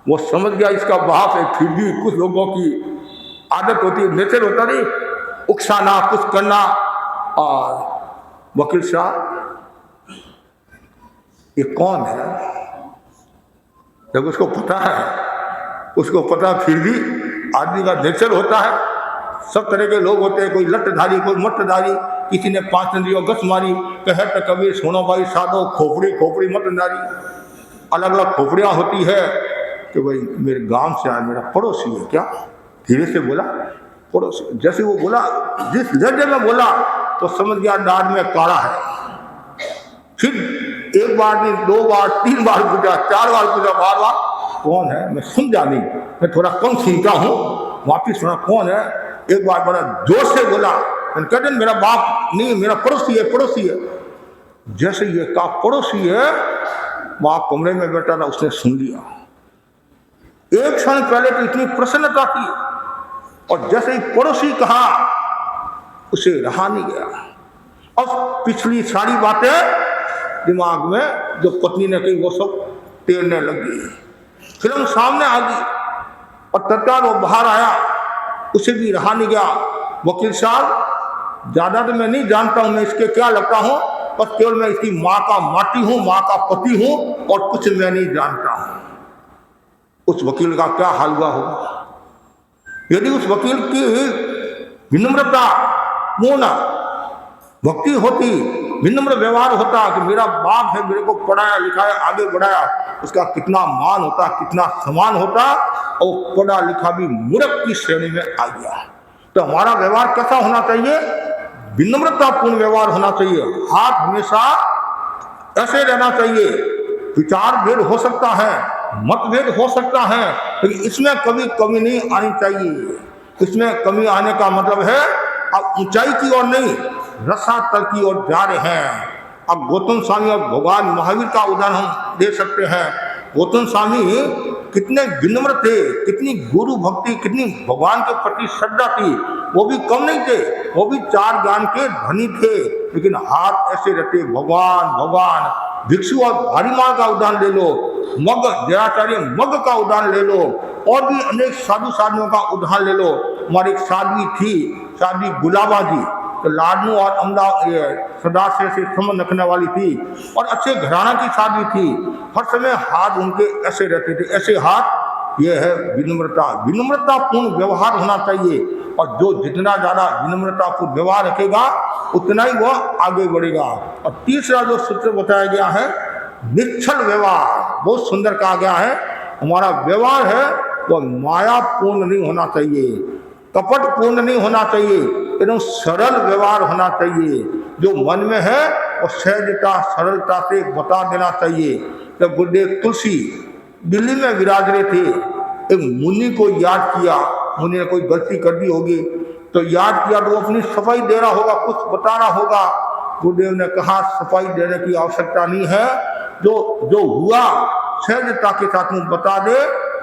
वो समझ गया इसका बाप है। फिर भी कुछ लोगों की आदत होती है, नेचर होता नहीं, उकसाना कुछ करना। और वकील साहब ये कौन है, जब उसको पता है, उसको पता, फिर भी आदमी का नेचर होता है, सब तरह के लोग होते हैं, कोई लठधारी कोई मठधारी, किसी ने 5 नदियों गस मारी, कहे तो कबीर सुनो भाई साधो, खोपड़ी खोपड़ी मत नारी। अलग अलग खोपड़ियाँ होती है कि भाई मेरे गांव से आया, मेरा पड़ोसी है क्या, धीरे से बोला पड़ोसी। जैसे वो बोला, जिस लहजे में बोला तो समझ गया दाढ़ में काढ़ा है। फिर 1 बार नहीं, 2 बार 3 बार पूछा, 4 बार पूछा, बार कौन है, मैं समझा नहीं, मैं थोड़ा कम सुनता हूँ, वापिस सुना कौन है। एक बार बड़ा जोर से बोला, मैंने कहते मेरा बाप नहीं, मेरा पड़ोसी है, पड़ोसी है। जैसे ये कहा पड़ोसी है, वहां कमरे में बैठा था, उसने सुन लिया। एक क्षण पहले तो इतनी प्रसन्नता थी, और जैसे ही पड़ोसी कहा उसे रहा नहीं गया, और पिछली सारी बातें दिमाग में जो पत्नी ने कही वो सब तैरने लगी। फिल्म सामने आ गई और तत्काल वो बाहर आया, उसे भी रहा नहीं गया। वकील साहब, ज्यादा तो मैं नहीं जानता हूं, मैं इसके क्या लगता हूं, बस केवल मैं इसकी माँ का माटी हूं, माँ का पति हूं, और कुछ मैं नहीं जानता हूं। उस वकील का क्या हाल हुआ होगा यदि उस वकील की विनम्रता पूर्ण भक्ति होती, विनम्र व्यवहार होता कि मेरा बाप है, मेरे को पढ़ाया लिखाया आगे बढ़ाया, उसका कितना मान होता, कितना सम्मान होता, और पढ़ा लिखा भी मूर्ख की श्रेणी में आ गया। तो हमारा व्यवहार कैसा होना चाहिए? विनम्रतापूर्ण व्यवहार होना चाहिए। हाथ हमेशा ऐसे रहना चाहिए। विचार भेद हो सकता है, मतभेद हो सकता है, लेकिन इसमें कभी कमी नहीं आनी चाहिए। इसमें कमी आने का मतलब है अब ऊंचाई की ओर नहीं, रसातल की ओर जा रहे हैं। अब गौतम स्वामी और भगवान महावीर का उदाहरण हम दे सकते हैं। गौतम स्वामी कितने विनम्र थे, कितनी गुरु भक्ति, कितनी भगवान के प्रति श्रद्धा थी। वो भी कम नहीं थे, वो भी 4 ज्ञान के धनी थे, लेकिन हाथ ऐसे रहते भगवान भगवान। भिक्षु और भारीमाल का उदाहरण ले लो, मग जयाचार्य मग का उदाहरण ले लो, और भी अनेक साधु साधुओं का उदाहरण ले लो। हमारी एक साध्वी थी, साध्वी गुलाबा जी, तो लाडनू और अमदा सदा से संबंध रखने वाली थी, और अच्छे घराना की साध्वी थी। हर समय हाथ उनके ऐसे रहते थे, ऐसे हाथ। ये है विनम्रता। विनम्रतापूर्ण व्यवहार होना चाहिए, और जो जितना ज्यादा विनम्रतापूर्ण व्यवहार रखेगा उतना ही वह आगे बढ़ेगा। और तीसरा जो सूत्र बताया गया है, निश्चल व्यवहार, बहुत सुंदर कहा गया है। हमारा व्यवहार है वह मायापूर्ण नहीं होना चाहिए, कपटपूर्ण नहीं होना चाहिए, एकदम सरल व्यवहार होना चाहिए। जो मन में है वो सहजता सरलता से बता देना चाहिए। जब गुरुदेव तुलसी दिल्ली में विराज रहे थे, एक मुनि को याद किया। मुनि ने कोई गलती कर दी होगी, तो याद किया तो वो अपनी सफाई दे रहा होगा, कुछ बता रहा होगा। गुरुदेव ने कहा सफाई देने की आवश्यकता नहीं है, जो हुआ सहजता के साथ तुम बता दे,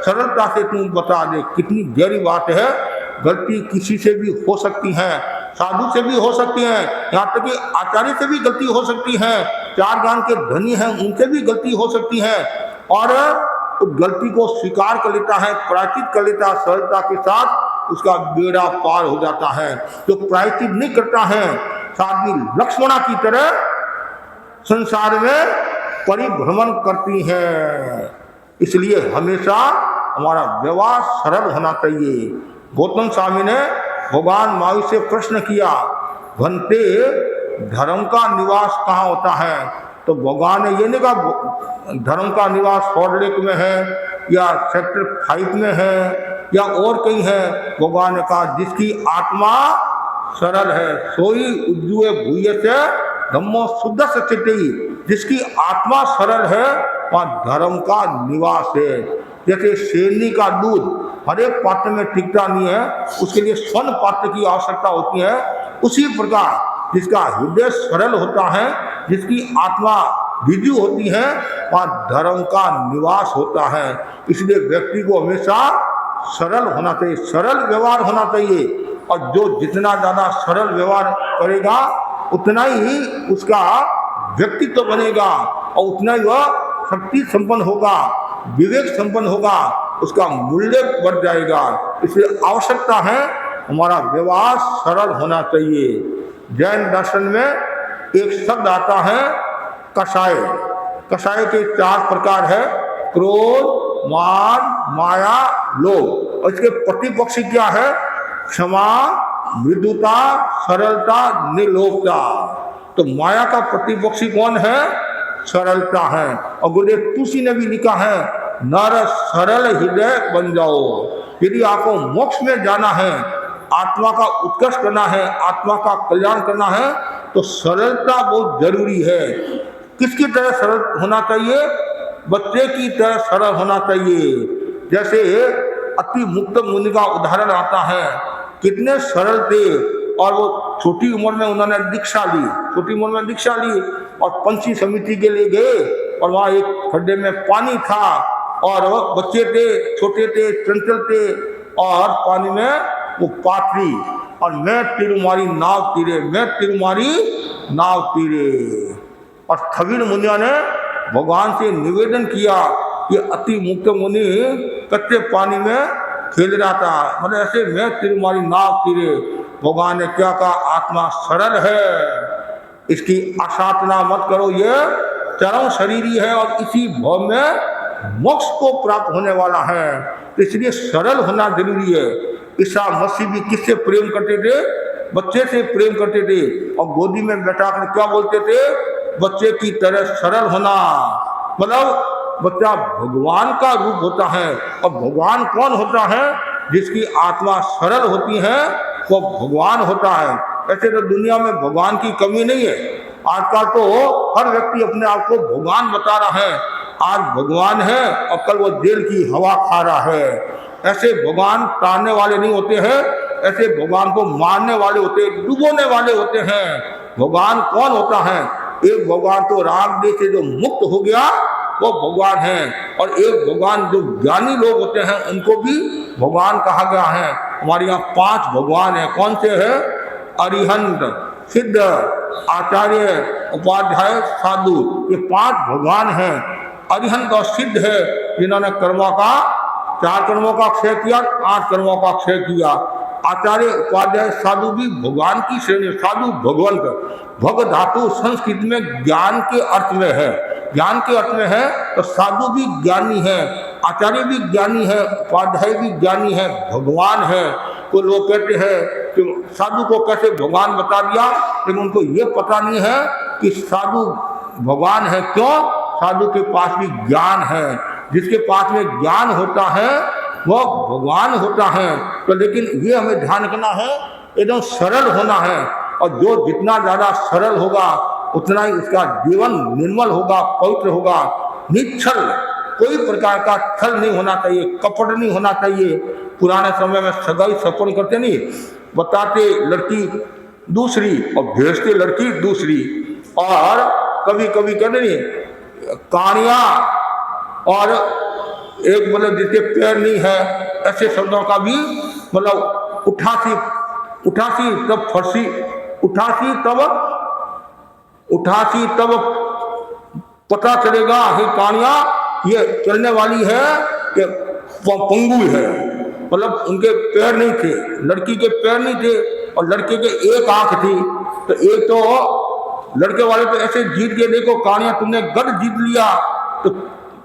सरलता से तुम बता दे। कितनी गहरी बात है। गलती किसी से भी हो सकती है, साधु से भी हो सकती है, यहाँ तक कि आचार्य से भी गलती हो सकती है, 4 ज्ञान के धनी हैं उनसे भी गलती हो सकती है। और उस गलती को स्वीकार कर लेता है, प्रायश्चित कर लेता है, सरलता के साथ उसका बेड़ा पार हो जाता है। जो प्रायश्चित नहीं करता है, साध्वी लक्ष्मणा की तरह संसार में परिभ्रमण करती है। इसलिए हमेशा हमारा व्यवहार सरल होना चाहिए। गौतम स्वामी ने भगवान महावीर से प्रश्न किया, भंते धर्म का निवास कहाँ होता है? तो भगवान ने ये नहीं कहा धर्म का निवास सॉल्ट लेक में है या सेक्टर 5 में है या और कहीं है। भगवान ने कहा जिसकी आत्मा सरल है, सोई उज्जुए भूय से धम्मो शुद्ध सचिति। जिसकी आत्मा सरल है वहाँ धर्म का निवास है। जैसे शेरनी का दूध हर एक पात्र में टिकता नहीं है, उसके लिए स्वर्ण पात्र की आवश्यकता होती है। उसी प्रकार जिसका हृदय सरल होता है, जिसकी आत्मा विजु होती है, वहाँ धर्म का निवास होता है। इसलिए व्यक्ति को हमेशा सरल होना चाहिए, सरल व्यवहार होना चाहिए। और जो जितना ज़्यादा सरल व्यवहार करेगा उतना ही उसका व्यक्तित्व बनेगा, और उतना ही वह शक्ति संपन्न होगा, विवेक संपन्न होगा, उसका मूल्य बढ़ जाएगा। इसलिए आवश्यकता है हमारा व्यवहार सरल होना चाहिए। जैन दर्शन में एक शब्द आता है कषाय। कषाय के 4 प्रकार है, क्रोध, मान, माया, लोभ। और इसके प्रतिपक्षी क्या है? क्षमा, मृदुता, सरलता, निर्लोभता। तो माया का प्रतिपक्षी कौन है? सरलता है। और गुरुदेव तुलसी ने भी लिखा है, नर सरल हृदय बन जाओ। यदि आपको मोक्ष में जाना है, आत्मा का उत्कर्ष करना है, आत्मा का कल्याण करना है, तो सरलता बहुत जरूरी है। किसकी तरह सरल होना चाहिए? बच्चे की तरह सरल होना चाहिए। जैसे अति मुक्त मुनि का उदाहरण आता है, कितने सरल थे, और वो छोटी उम्र में उन्होंने दीक्षा ली, छोटी उम्र में दीक्षा ली, और पंछी समिति के लिए गए, और वहाँ एक खड्डे में पानी था, और वो बच्चे थे, छोटे थे, चंचल थे, और पानी में वो पाथरी, और मैं तिरुमारी नाव तीरे, मैं तिरुमारी नाव तीरे। और स्थविर मुनिया ने भगवान से निवेदन किया कि अति मुक्त मुनि कच्चे पानी में खेल रहा था, मतलब ऐसे मैं तुम्हारी नाव तीरे। भगवान ने क्या कहा, आत्मा सरल है, इसकी आशातना मत करो, ये चरम शरीरी है और इसी भव में मोक्ष को प्राप्त होने वाला है, इसलिए सरल होना जरूरी है। ईसा मसीह भी किससे प्रेम करते थे? बच्चे से प्रेम करते थे, और गोदी में बैठा कर क्या बोलते थे? बच्चे की तरह सरल होना। मतलब बच्चा भगवान का रूप होता है, और भगवान कौन होता है? जिसकी आत्मा सरल होती है वो भगवान होता है। ऐसे तो दुनिया में भगवान की कमी नहीं है। आजकल तो हर व्यक्ति अपने आप को भगवान बता रहा है, आज भगवान है और कल वो जेल की हवा खा रहा है। ऐसे भगवान तारने वाले नहीं होते हैं, ऐसे भगवान को मारने वाले होते, डुबोने वाले होते हैं। भगवान कौन होता है? एक भगवान तो राग देश से जो मुक्त हो गया वो भगवान है, और एक भगवान जो ज्ञानी लोग होते हैं उनको भी भगवान कहा गया है। हमारे यहाँ 5 भगवान हैं। कौन से हैं? अरिहंत, सिद्ध, आचार्य, उपाध्याय, साधु, ये 5 भगवान हैं। अरिहंत और सिद्ध है जिन्होंने कर्मों का 4 कर्मों का क्षय किया, 8 कर्मों का क्षय किया। आचार्य, उपाध्याय, साधु भी भगवान की श्रेणी। साधु भगवंत, भग धातु संस्कृत में ज्ञान के अर्थ में है, ज्ञान के अर्थ में है, तो साधु भी ज्ञानी है, आचार्य भी ज्ञानी है, उपाध्याय भी ज्ञानी है, भगवान है। तो लोग कहते हैं कि साधु को कैसे भगवान बता दिया, लेकिन उनको ये पता नहीं है कि साधु भगवान है। क्यों? साधु के पास भी ज्ञान है। जिसके पास में ज्ञान होता है वो भगवान होता है। तो लेकिन ये हमें ध्यान रखना है, एकदम सरल होना है, और जो जितना ज़्यादा सरल होगा उतना ही उसका जीवन निर्मल होगा, पवित्र होगा, निश्चल, कोई प्रकार का छल नहीं होना चाहिए, कपट नहीं होना चाहिए। पुराने समय में सगाई सपन करते नहीं, बताते लड़की दूसरी और भेजते लड़की दूसरी, और कभी कभी कहते नहीं कहानियाँ, और एक मतलब जिसके पैर नहीं है, ऐसे शब्दों का भी मतलब उठासी तब फरसी, उठासी तब पता चलेगा ये कहानियाँ ये चलने वाली है कि पंगु है, मतलब उनके पैर नहीं थे, लड़की के पैर नहीं थे, और लड़के के एक आंख थी। तो एक तो लड़के वाले तो ऐसे जीत के, देखो कहानियाँ तुमने गढ़ जीत लिया। तो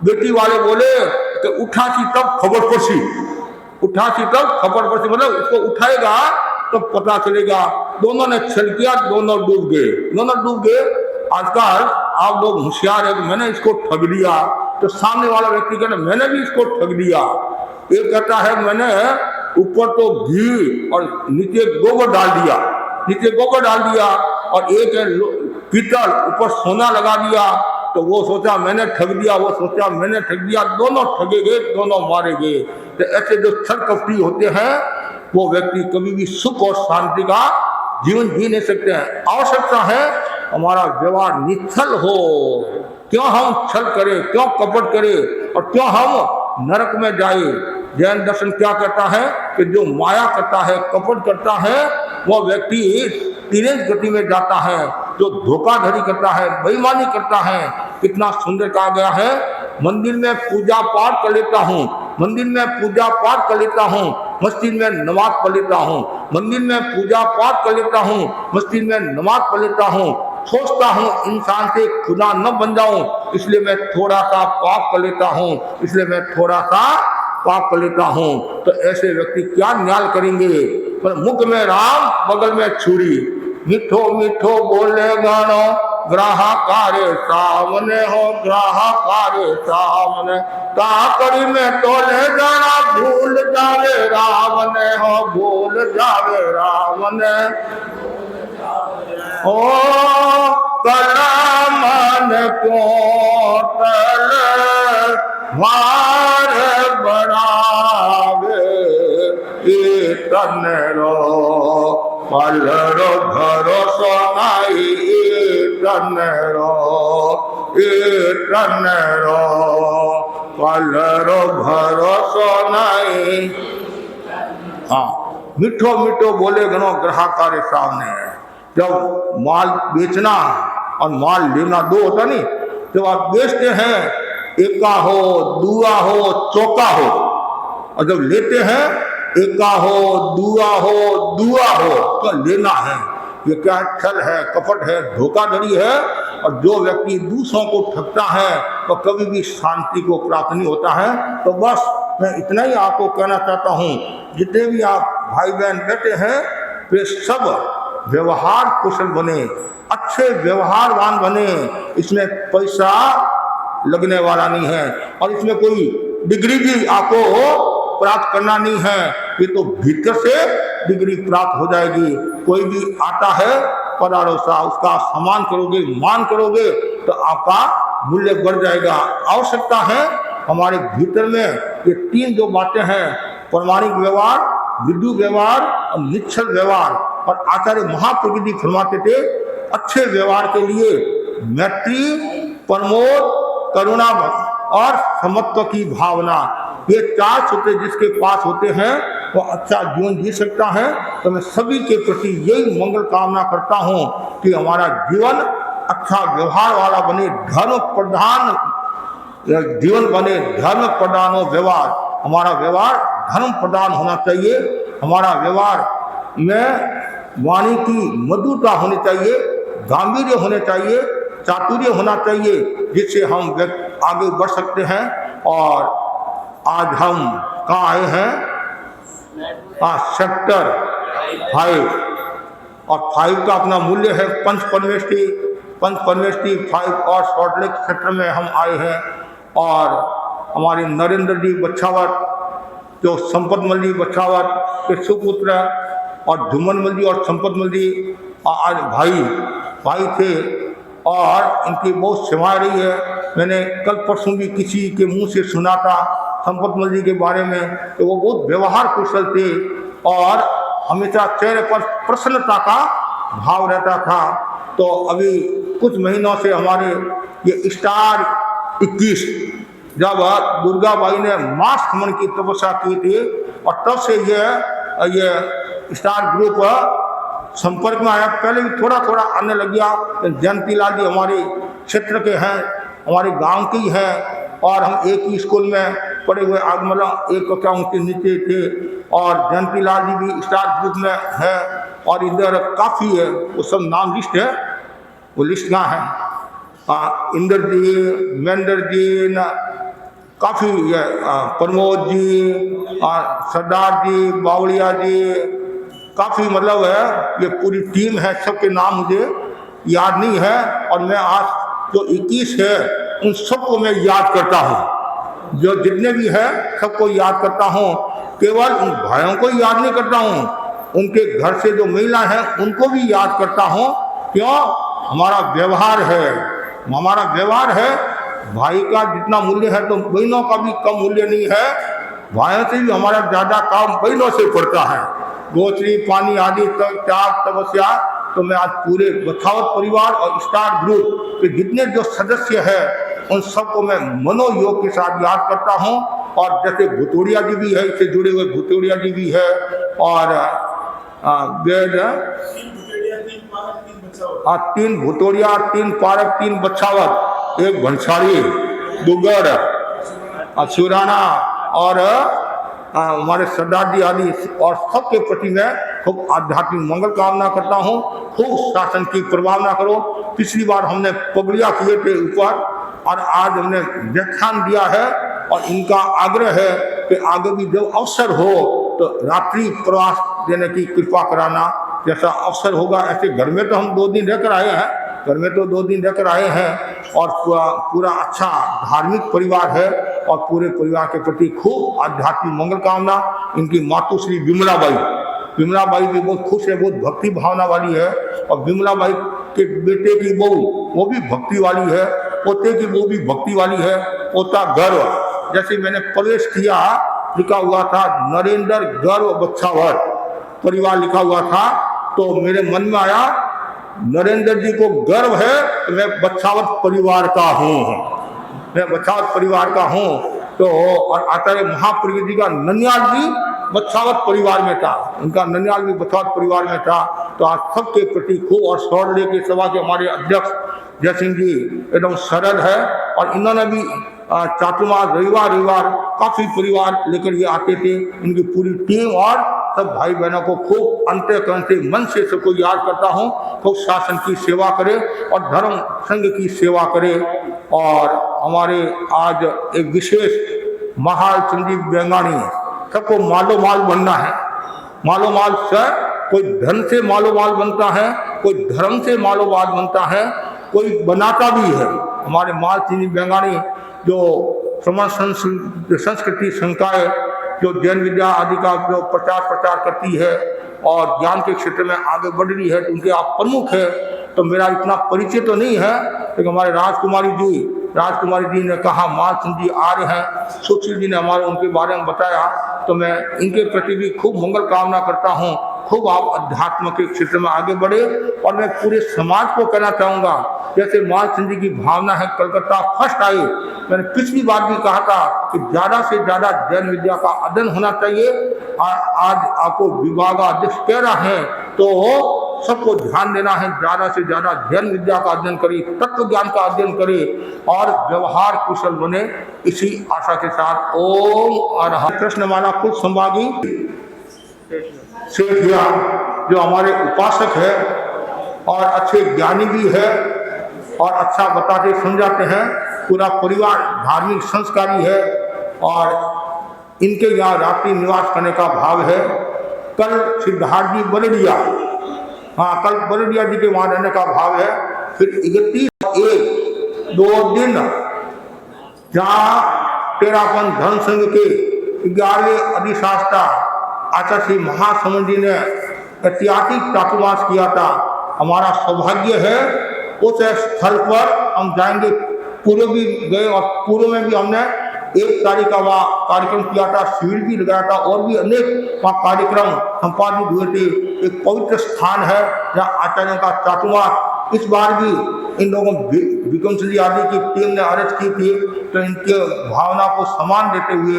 बेटी वाले बोले कि उठासी तब खबर पड़सी, मतलब उसको उठाएगा तो पता चलेगा। दोनों ने छल किया, दोनों डूब गए। आजकल आप लोग होशियार है, मैंने इसको ठग लिया, तो सामने वाला व्यक्ति कहता मैंने भी इसको ठग दिया। एक कहता है मैंने ऊपर तो घी और नीचे गोबर डाल दिया, और एक है पीतल ऊपर सोना लगा दिया। तो वो सोचा मैंने ठग दिया, वो सोचा मैंने ठग दिया, दोनों ठगे गए, दोनों मारे गए। तो ऐसे जो छल कपटी होते हैं वो व्यक्ति कभी भी सुख और शांति का जीवन जी नहीं सकते हैं। आवश्यकता है हमारा व्यवहार निश्चल हो। क्यों हम छल करें, क्यों कपट करें, और क्यों हम नरक में जाए? जैन दर्शन क्या कहता है कि जो माया करता है, कपट करता है, वो व्यक्ति तिरंज गति में जाता है। जो धोखाधड़ी करता है, बेईमानी करता है, कितना सुंदर कहा गया है, मंदिर में पूजा पाठ कर लेता हूँ, मस्जिद में नमाज पढ़ लेता हूँ, सोचता हूँ इंसान से खुदा न बन जाऊं, इसलिए मैं थोड़ा सा पाप कर लेता हूँ। तो ऐसे व्यक्ति क्या न्याय करेंगे? पर मुख में राम, बगल में छुरी, मिठो मिठो बोले गानो, ग्राहकारे सामने हो, ताकड़ी में तोले जाना, भूल जावे रामने ओ कलामन को तल वार बढ़ावे, तन रो पलरो भरोसा नहीं, तन रो पलरो भरोसा नहीं। हाँ, मिठो मिठो बोले गनो ग्राहकारे सामने। जब माल बेचना और माल लेना दो होता नहीं, जब आप बेचते हैं, एका हो, दुआ हो, चौका हो, और जब लेते हैं एका हो दुआ हो तो लेना है। ये क्या छल है, कपट है, धोखाधड़ी है। और जो व्यक्ति दूसरों को ठगता है तो कभी भी शांति को प्राप्त नहीं होता है। तो बस मैं इतना ही आपको कहना चाहता हूँ, जितने भी आप भाई बहन बैठे हैं वे सब व्यवहार कुशल बने, अच्छे व्यवहारवान बने। इसमें पैसा लगने वाला नहीं है और इसमें कोई डिग्री भी आपको प्राप्त करना नहीं है। ये तो भीतर से डिग्री प्राप्त हो जाएगी। कोई भी आता है परारोसा, उसका सम्मान करोगे, मान करोगे तो आपका मूल्य बढ़ जाएगा। आवश्यकता है हमारे भीतर में ये तीन जो बातें हैं, प्रामाणिक व्यवहार, विद्यु व्यवहार और निश्चल व्यवहार। और आचार्य महाप्रभु जी फरमाते थे अच्छे व्यवहार के लिए मैत्री, प्रमोद, करुणा और समत्व की भावना, ये चार सूत्र जिसके पास होते हैं वो अच्छा जीवन जी सकता है। तो मैं सभी के प्रति यही मंगल कामना करता हूँ कि हमारा जीवन अच्छा व्यवहार वाला बने, धर्म प्रधान जीवन बने, धर्म प्रधान हो व्यवहार। हमारा व्यवहार धर्म प्रधान होना चाहिए। हमारा व्यवहार में वाणी की मधुरता होनी चाहिए, गांभीर्य होने चाहिए, चातुर्य होना चाहिए, जिससे हम आगे बढ़ सकते हैं। और आज हम कहाँ आए हैं? सेक्टर 5 और 5 का अपना मूल्य है पंचपरमेष्टि 5 और शॉर्टलेक क्षेत्र में हम आए हैं। और हमारे नरेंद्र जी बछावत, जो संपतमल जी बछावत के सुपुत्र और झुमनमल जी और संपतमल जी आज भाई थे और इनकी बहुत सेवाएं रही है। मैंने कल परसों भी किसी के मुंह से सुना था संपतमल जी के बारे में, तो वो बहुत व्यवहार कुशल थे और हमेशा चेहरे पर प्रसन्नता का भाव रहता था। तो अभी कुछ महीनों से हमारे ये स्टार 21 जब दुर्गाबाई ने मास खमन की तपस्या की थी और तब से ये स्टार ग्रुप संपर्क में आया। पहले भी थोड़ा थोड़ा आने लग गया। जयंतीलाल जी हमारे क्षेत्र के हैं, हमारे गांव के ही हैं और हम एक ही स्कूल में पढ़े हुए, आग मतलब एक कक्षा उनके नीचे थे। और जयंतीलाल जी भी स्टार ग्रुप में है और इधर काफ़ी है, वो सब नाम लिस्ट है, वो लिस्ट कहाँ है? इंद्र जी, महेंद्र जी, काफ़ी है, प्रमोद जी, सरदार जी, बावड़िया जी, काफ़ी मतलब है, ये पूरी टीम है। सबके नाम मुझे याद नहीं है और मैं आज जो 21 है उन सबको मैं याद करता हूँ, जो जितने भी हैं सबको याद करता हूँ। केवल उन भाइयों को याद नहीं करता हूँ, उनके घर से जो महिला हैं उनको भी याद करता हूँ। क्यों? हमारा व्यवहार है। भाई का जितना मूल्य है तो बहनों का भी कम मूल्य नहीं है। भाइयों से भी हमारा ज़्यादा काम बहनों से पड़ता है। गोचरी, पानी आदि त्याग, तपस्या। तो मैं आज पूरे बछावत परिवार और स्टार ग्रुप के जितने जो सदस्य हैं उन सबको मैं मनोयोग के साथ याद करता हूं। और जैसे भुतोड़िया जी भी है, इससे जुड़े हुए भुतोड़िया जी भी है और 3 भुतोड़िया, 3 पारक, 3 बछावत, 1 भंसारी, दुगड़, सुराना और हमारे सरदार जी आदि और सबके प्रति मैं खूब आध्यात्मिक मंगल कामना करता हूँ। खूब शासन की प्रभावना करो। पिछली बार हमने पगड़िया किए थे ऊपर और आज हमने व्याख्यान दिया है और इनका आग्रह है कि आगे भी जब अवसर हो तो रात्रि प्रवास देने की कृपा कराना। जैसा अवसर होगा ऐसे घर में तो हम 2 दिन रहकर आए हैं और पूरा अच्छा धार्मिक परिवार है और पूरे परिवार के प्रति खूब आध्यात्मिक मंगल कामना। इनकी मातुश्री विमला बाई भी बहुत खुश है, बहुत भक्ति भावना वाली है। और विमला बाई के बेटे की बहू वो भी भक्ति वाली है, पोते की बहू भी भक्ति वाली है। पोता गर्व, जैसे मैंने प्रवेश किया लिखा हुआ था नरेंद्र गर्व बछावत परिवार लिखा हुआ था, तो मेरे मन में आया नरेंद्र जी को गर्व है तो मैं बछावत परिवार का हूँ। तो और आचार्य महाप्रभु जी का ननियाल भी बछावत परिवार में था, उनका ननियाल भी बछावत परिवार में था। तो आज सबके प्रति खूब और सौरले के सभा के हमारे अध्यक्ष जय सिंह जी एकदम सरल है और इन्होंने भी चातुर्मास रविवार काफी परिवार लेकर ये आते थे। इनकी पूरी टीम और सब भाई बहनों को खूब अंतःकरण से मन से सबको याद करता हूँ। खूब शासन की सेवा करे और धर्म संघ की सेवा करे। और हमारे आज एक विशेष महाल संजीव बेंगानी, सबको मालो माल बनना है। मालो माल से कोई धन से मालो माल बनता है, कोई धर्म से मालो माल बनता है, कोई बनाता भी है। हमारे माल संजीव बेंगानी जो समाज संस्कृति संकाय जो जैन विद्या आदि का जो प्रचार करती है और ज्ञान के क्षेत्र में आगे बढ़ रही है, तो उनके आप प्रमुख है। तो मेरा इतना परिचय तो नहीं है, लेकिन हमारे राजकुमारी जी ने कहा माल सिंह जी आ रहे हैं, सुशील जी ने हमारे उनके बारे में बताया, तो मैं इनके प्रति भी खूब मंगल कामना करता हूँ। खूब आप अध्यात्म के क्षेत्र में आगे बढ़े। और मैं पूरे समाज को कहना चाहूँगा, जैसे माल सिंह जी की भावना है, कलकत्ता फर्स्ट आई। मैंने पिछली बार भी कहा था कि ज़्यादा से ज़्यादा जैन विद्या का अध्ययन होना चाहिए। आज आपको विभागाध्यक्ष कह रहे हैं तो सबको ध्यान देना है, ज़्यादा से ज़्यादा जैन विद्या का अध्ययन करें, तत्व ज्ञान का अध्ययन करें और व्यवहार कुशल बने। इसी आशा के साथ ओम अरहत। कृष्णमाला कुल संभागी सेठिया जो हमारे उपासक है और अच्छे ज्ञानी भी है और अच्छा बताते समझाते हैं। पूरा परिवार धार्मिक संस्कारी है और इनके यहाँ रात्रि निवास करने का भाव है। कल सिद्धार्थ जी बलडिया, हाँ कल बलडिया जी के वहाँ रहने का भाव है। फिर 31-1-2 दिन जहाँ तेरापन धर्म संघ के 11वें अधिशास्ता आचार्य श्री महासमन जी ने ऐतिहासिक चातुर्मास किया था। हमारा सौभाग्य है उस स्थल पर हम जाएंगे। पूर्व भी गए और पूर्व में भी हमने 1 तारीख का वहाँ कार्यक्रम किया था, शिविर भी लगाया था और भी अनेक वहाँ कार्यक्रम संपादित हुए थे। एक पवित्र स्थान है जहाँ आचार्यों का चातुर्मास। इस बार भी इन लोगों विक्रम सिंह आदि की टीम ने अर्ज की थी, तो इनके भावना को सम्मान देते हुए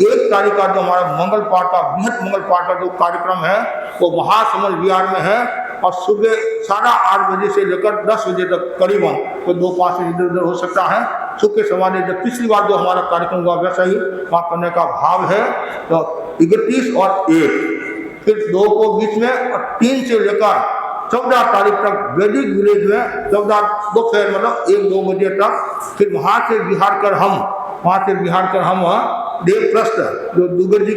1 तारीख का जो हमारा मंगल पाठ का बृहद मंगल पाठ का जो कार्यक्रम है वो महासमन विहार में है। और सुबह 8:30 बजे से लेकर 10 बजे तक करीबन, तो 2-5 इधर उधर हो सकता है। सुबह समाने जब पिछली बार जो हमारा कार्यक्रम हुआ वैसा ही वहाँ करने का भाव है। तो 31 और 1 फिर 2 को बीच में और 3 से लेकर 14 तारीख तक वैदिक विलेज में 14 दोपहर मतलब 1-2 बजे तक। फिर वहाँ से बिहार कर हम देवप्रस्थ जो दुगर जी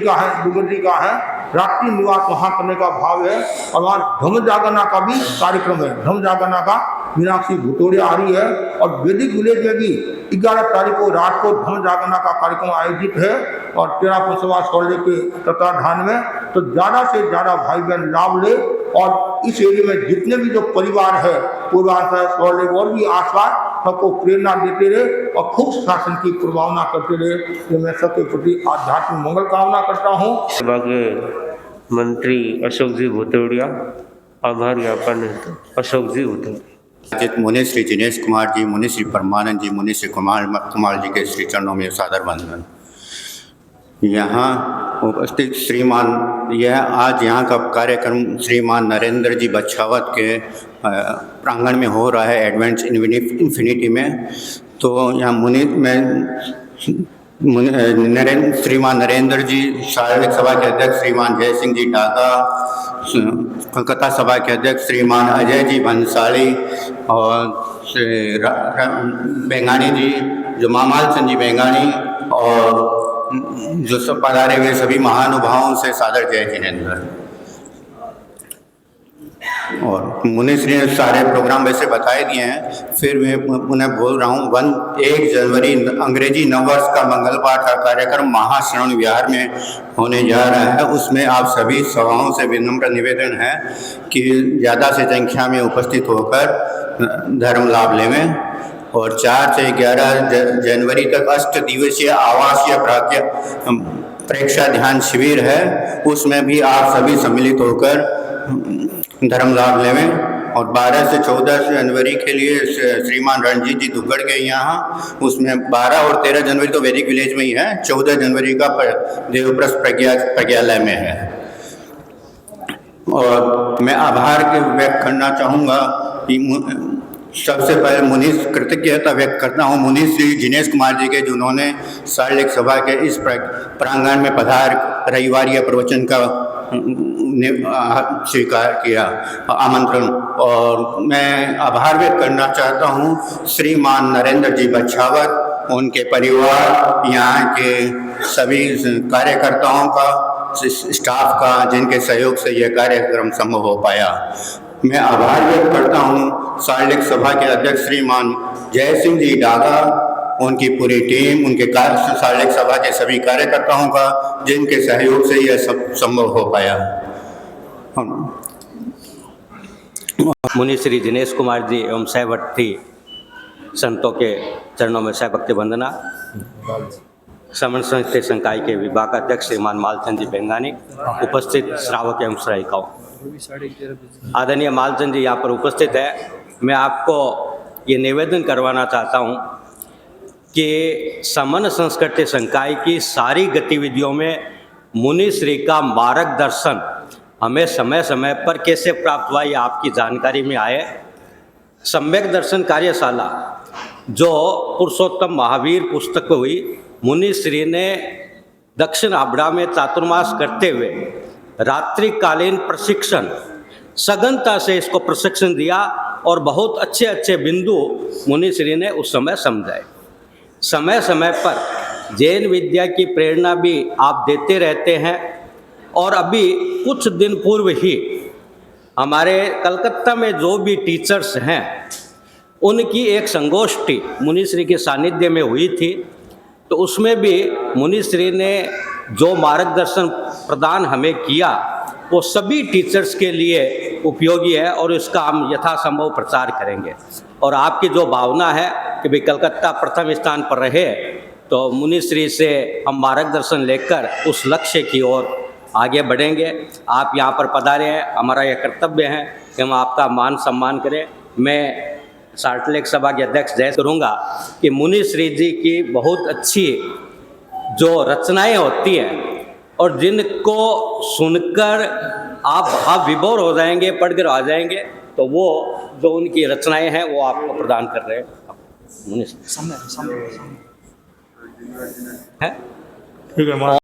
का है रात्रि निवास वहाँ करने का भाव है। और वहाँ धम्म जागरणा का भी कार्यक्रम है। धम्म जागरणा का मीनाक्षी भुतोड़िया आ रही है। और वैदिक विलेज में भी 11 तारीख को रात को धम्म जागरणा का कार्यक्रम आयोजित है और तेरापन सभा सौर्य के तत्वाधान में। तो ज़्यादा से ज़्यादा भाई बहन लाभ ले और इस एरिया में जितने भी जो परिवार है पूर्वांचल सौर्य और भी आसपास सबको प्रेरणा देते रहे और खूब शासन की प्रभावना करते रहे। तो मैं सबके प्रति आध्यात्मिक मंगल कामना करता हूँ। मंत्री अशोक जी भुतौड़िया, आभार ज्ञापन है अशोक जी भुतौड़िया। मुनि श्री जिनेश कुमार जी, मुनि श्री परमानंद जी, मुनि श्री कुमार जी के श्री चरणों में सादर वंदन। यहाँ उपस्थित श्रीमान, यह आज यहाँ का कार्यक्रम श्रीमान नरेंद्र जी बछावत के प्रांगण में हो रहा है, एडवेंट्स इन्फिनिटी में। तो यहाँ श्रीमान नरेंद्र जी, शारीरिक सभा के अध्यक्ष श्रीमान जय सिंह जी डागा, कलकत्ता सभा के अध्यक्ष श्रीमान अजय जी भंसाली और बेंगानी जी, जो मामाल सिंह जी बेंगानी और जो सब पधारे हुए सभी महानुभावों से सादर जय जिनेंद्र। और मुनि श्री ने सारे प्रोग्राम वैसे बताए दिए हैं, फिर मैं पुनः बोल रहा हूँ। 1 जनवरी अंग्रेजी नववर्ष का मंगल पाठ का कार्यक्रम महाश्रवण विहार में होने जा रहा है। उसमें आप सभी सभाओं से विनम्र निवेदन है कि ज़्यादा से संख्या में उपस्थित होकर धर्म लाभ लेवें। और 4 से 11 जनवरी तक 8 दिवसीय आवासीय प्रेक्षा ध्यान शिविर है, उसमें भी आप सभी सम्मिलित होकर धर्म लाभ लेवें। और 12 से 14 जनवरी के लिए श्रीमान रणजीत जी दुग्गड़ के यहाँ, उसमें 12 और 13 जनवरी तो वैदिक विलेज में ही है, 14 जनवरी का देवप्रस्थ प्रज्ञालय में है। और मैं आभार व्यक्त करना चाहूँगा कि सबसे पहले मुनीस कृतज्ञता व्यक्त करता हूँ मुनीस श्री जिनेश कुमार जी के, जिन्होंने सार्वजनिक सभा के इस प्रांगण में पधार रविवारीय प्रवचन का स्वीकार किया आमंत्रण। और मैं आभार व्यक्त करना चाहता हूँ श्रीमान नरेंद्र जी बछावर, उनके परिवार, यहाँ के सभी कार्यकर्ताओं का, स्टाफ का, जिनके सहयोग से यह कार्यक्रम संभव हो पाया। मैं आभार व्यक्त करता हूँ सार्वजनिक सभा के अध्यक्ष श्रीमान जय सिंह जी डागा, उनकी पूरी टीम, उनके सार्वजनिक सभा के सभी कार्यकर्ताओं का, जिनके सहयोग से यह सब संभव हो पाया। मुनि श्री जिनेश कुमार जी एवं सहवर्ती संतों के चरणों में सहभक्ति वंदना। समन संस्कृति संकाय के विभाग अध्यक्ष श्रीमान मालचंद जी बेंगानी, उपस्थित श्रावक एवं श्राविकाओं, आदरणीय मालचंद जी यहाँ पर उपस्थित है। मैं आपको ये निवेदन करवाना चाहता हूँ कि समन संस्कृति संकाय की सारी गतिविधियों में मुनि श्री का मार्गदर्शन हमें समय समय पर कैसे प्राप्त हुआ, ये आपकी जानकारी में आए। सम्यक दर्शन कार्यशाला जो पुरुषोत्तम महावीर पुस्तक हुई, मुनि श्री ने दक्षिण आबड़ा में चातुर्मास करते हुए रात्रिकालीन प्रशिक्षण सघनता से इसको प्रशिक्षण दिया और बहुत अच्छे अच्छे बिंदु मुनि श्री ने उस समय समझाए। समय समय पर जैन विद्या की प्रेरणा भी आप देते रहते हैं और अभी कुछ दिन पूर्व ही हमारे कलकत्ता में जो भी टीचर्स हैं उनकी एक संगोष्ठी मुनि श्री के सानिध्य में हुई थी, तो उसमें भी मुनि श्री ने जो मार्गदर्शन प्रदान हमें किया वो सभी टीचर्स के लिए उपयोगी है और इसका हम यथासंभव प्रचार करेंगे। और आपकी जो भावना है कि भाई कलकत्ता प्रथम स्थान पर रहे, तो मुनि श्री से हम मार्गदर्शन लेकर उस लक्ष्य की ओर आगे बढ़ेंगे। आप यहाँ पर पधारे हैं, हमारा यह कर्तव्य है कि हम आपका मान सम्मान करें। मैं साल्टलेक सभा के अध्यक्ष जय करूँगा कि मुनि श्री जी की बहुत अच्छी जो रचनाएं होती हैं और जिनको सुनकर आप विभोर हो जाएंगे, पढ़कर आ जाएंगे, तो वो जो उनकी रचनाएं हैं वो आपको प्रदान कर रहे हैं मुनि श्री। ठीक है।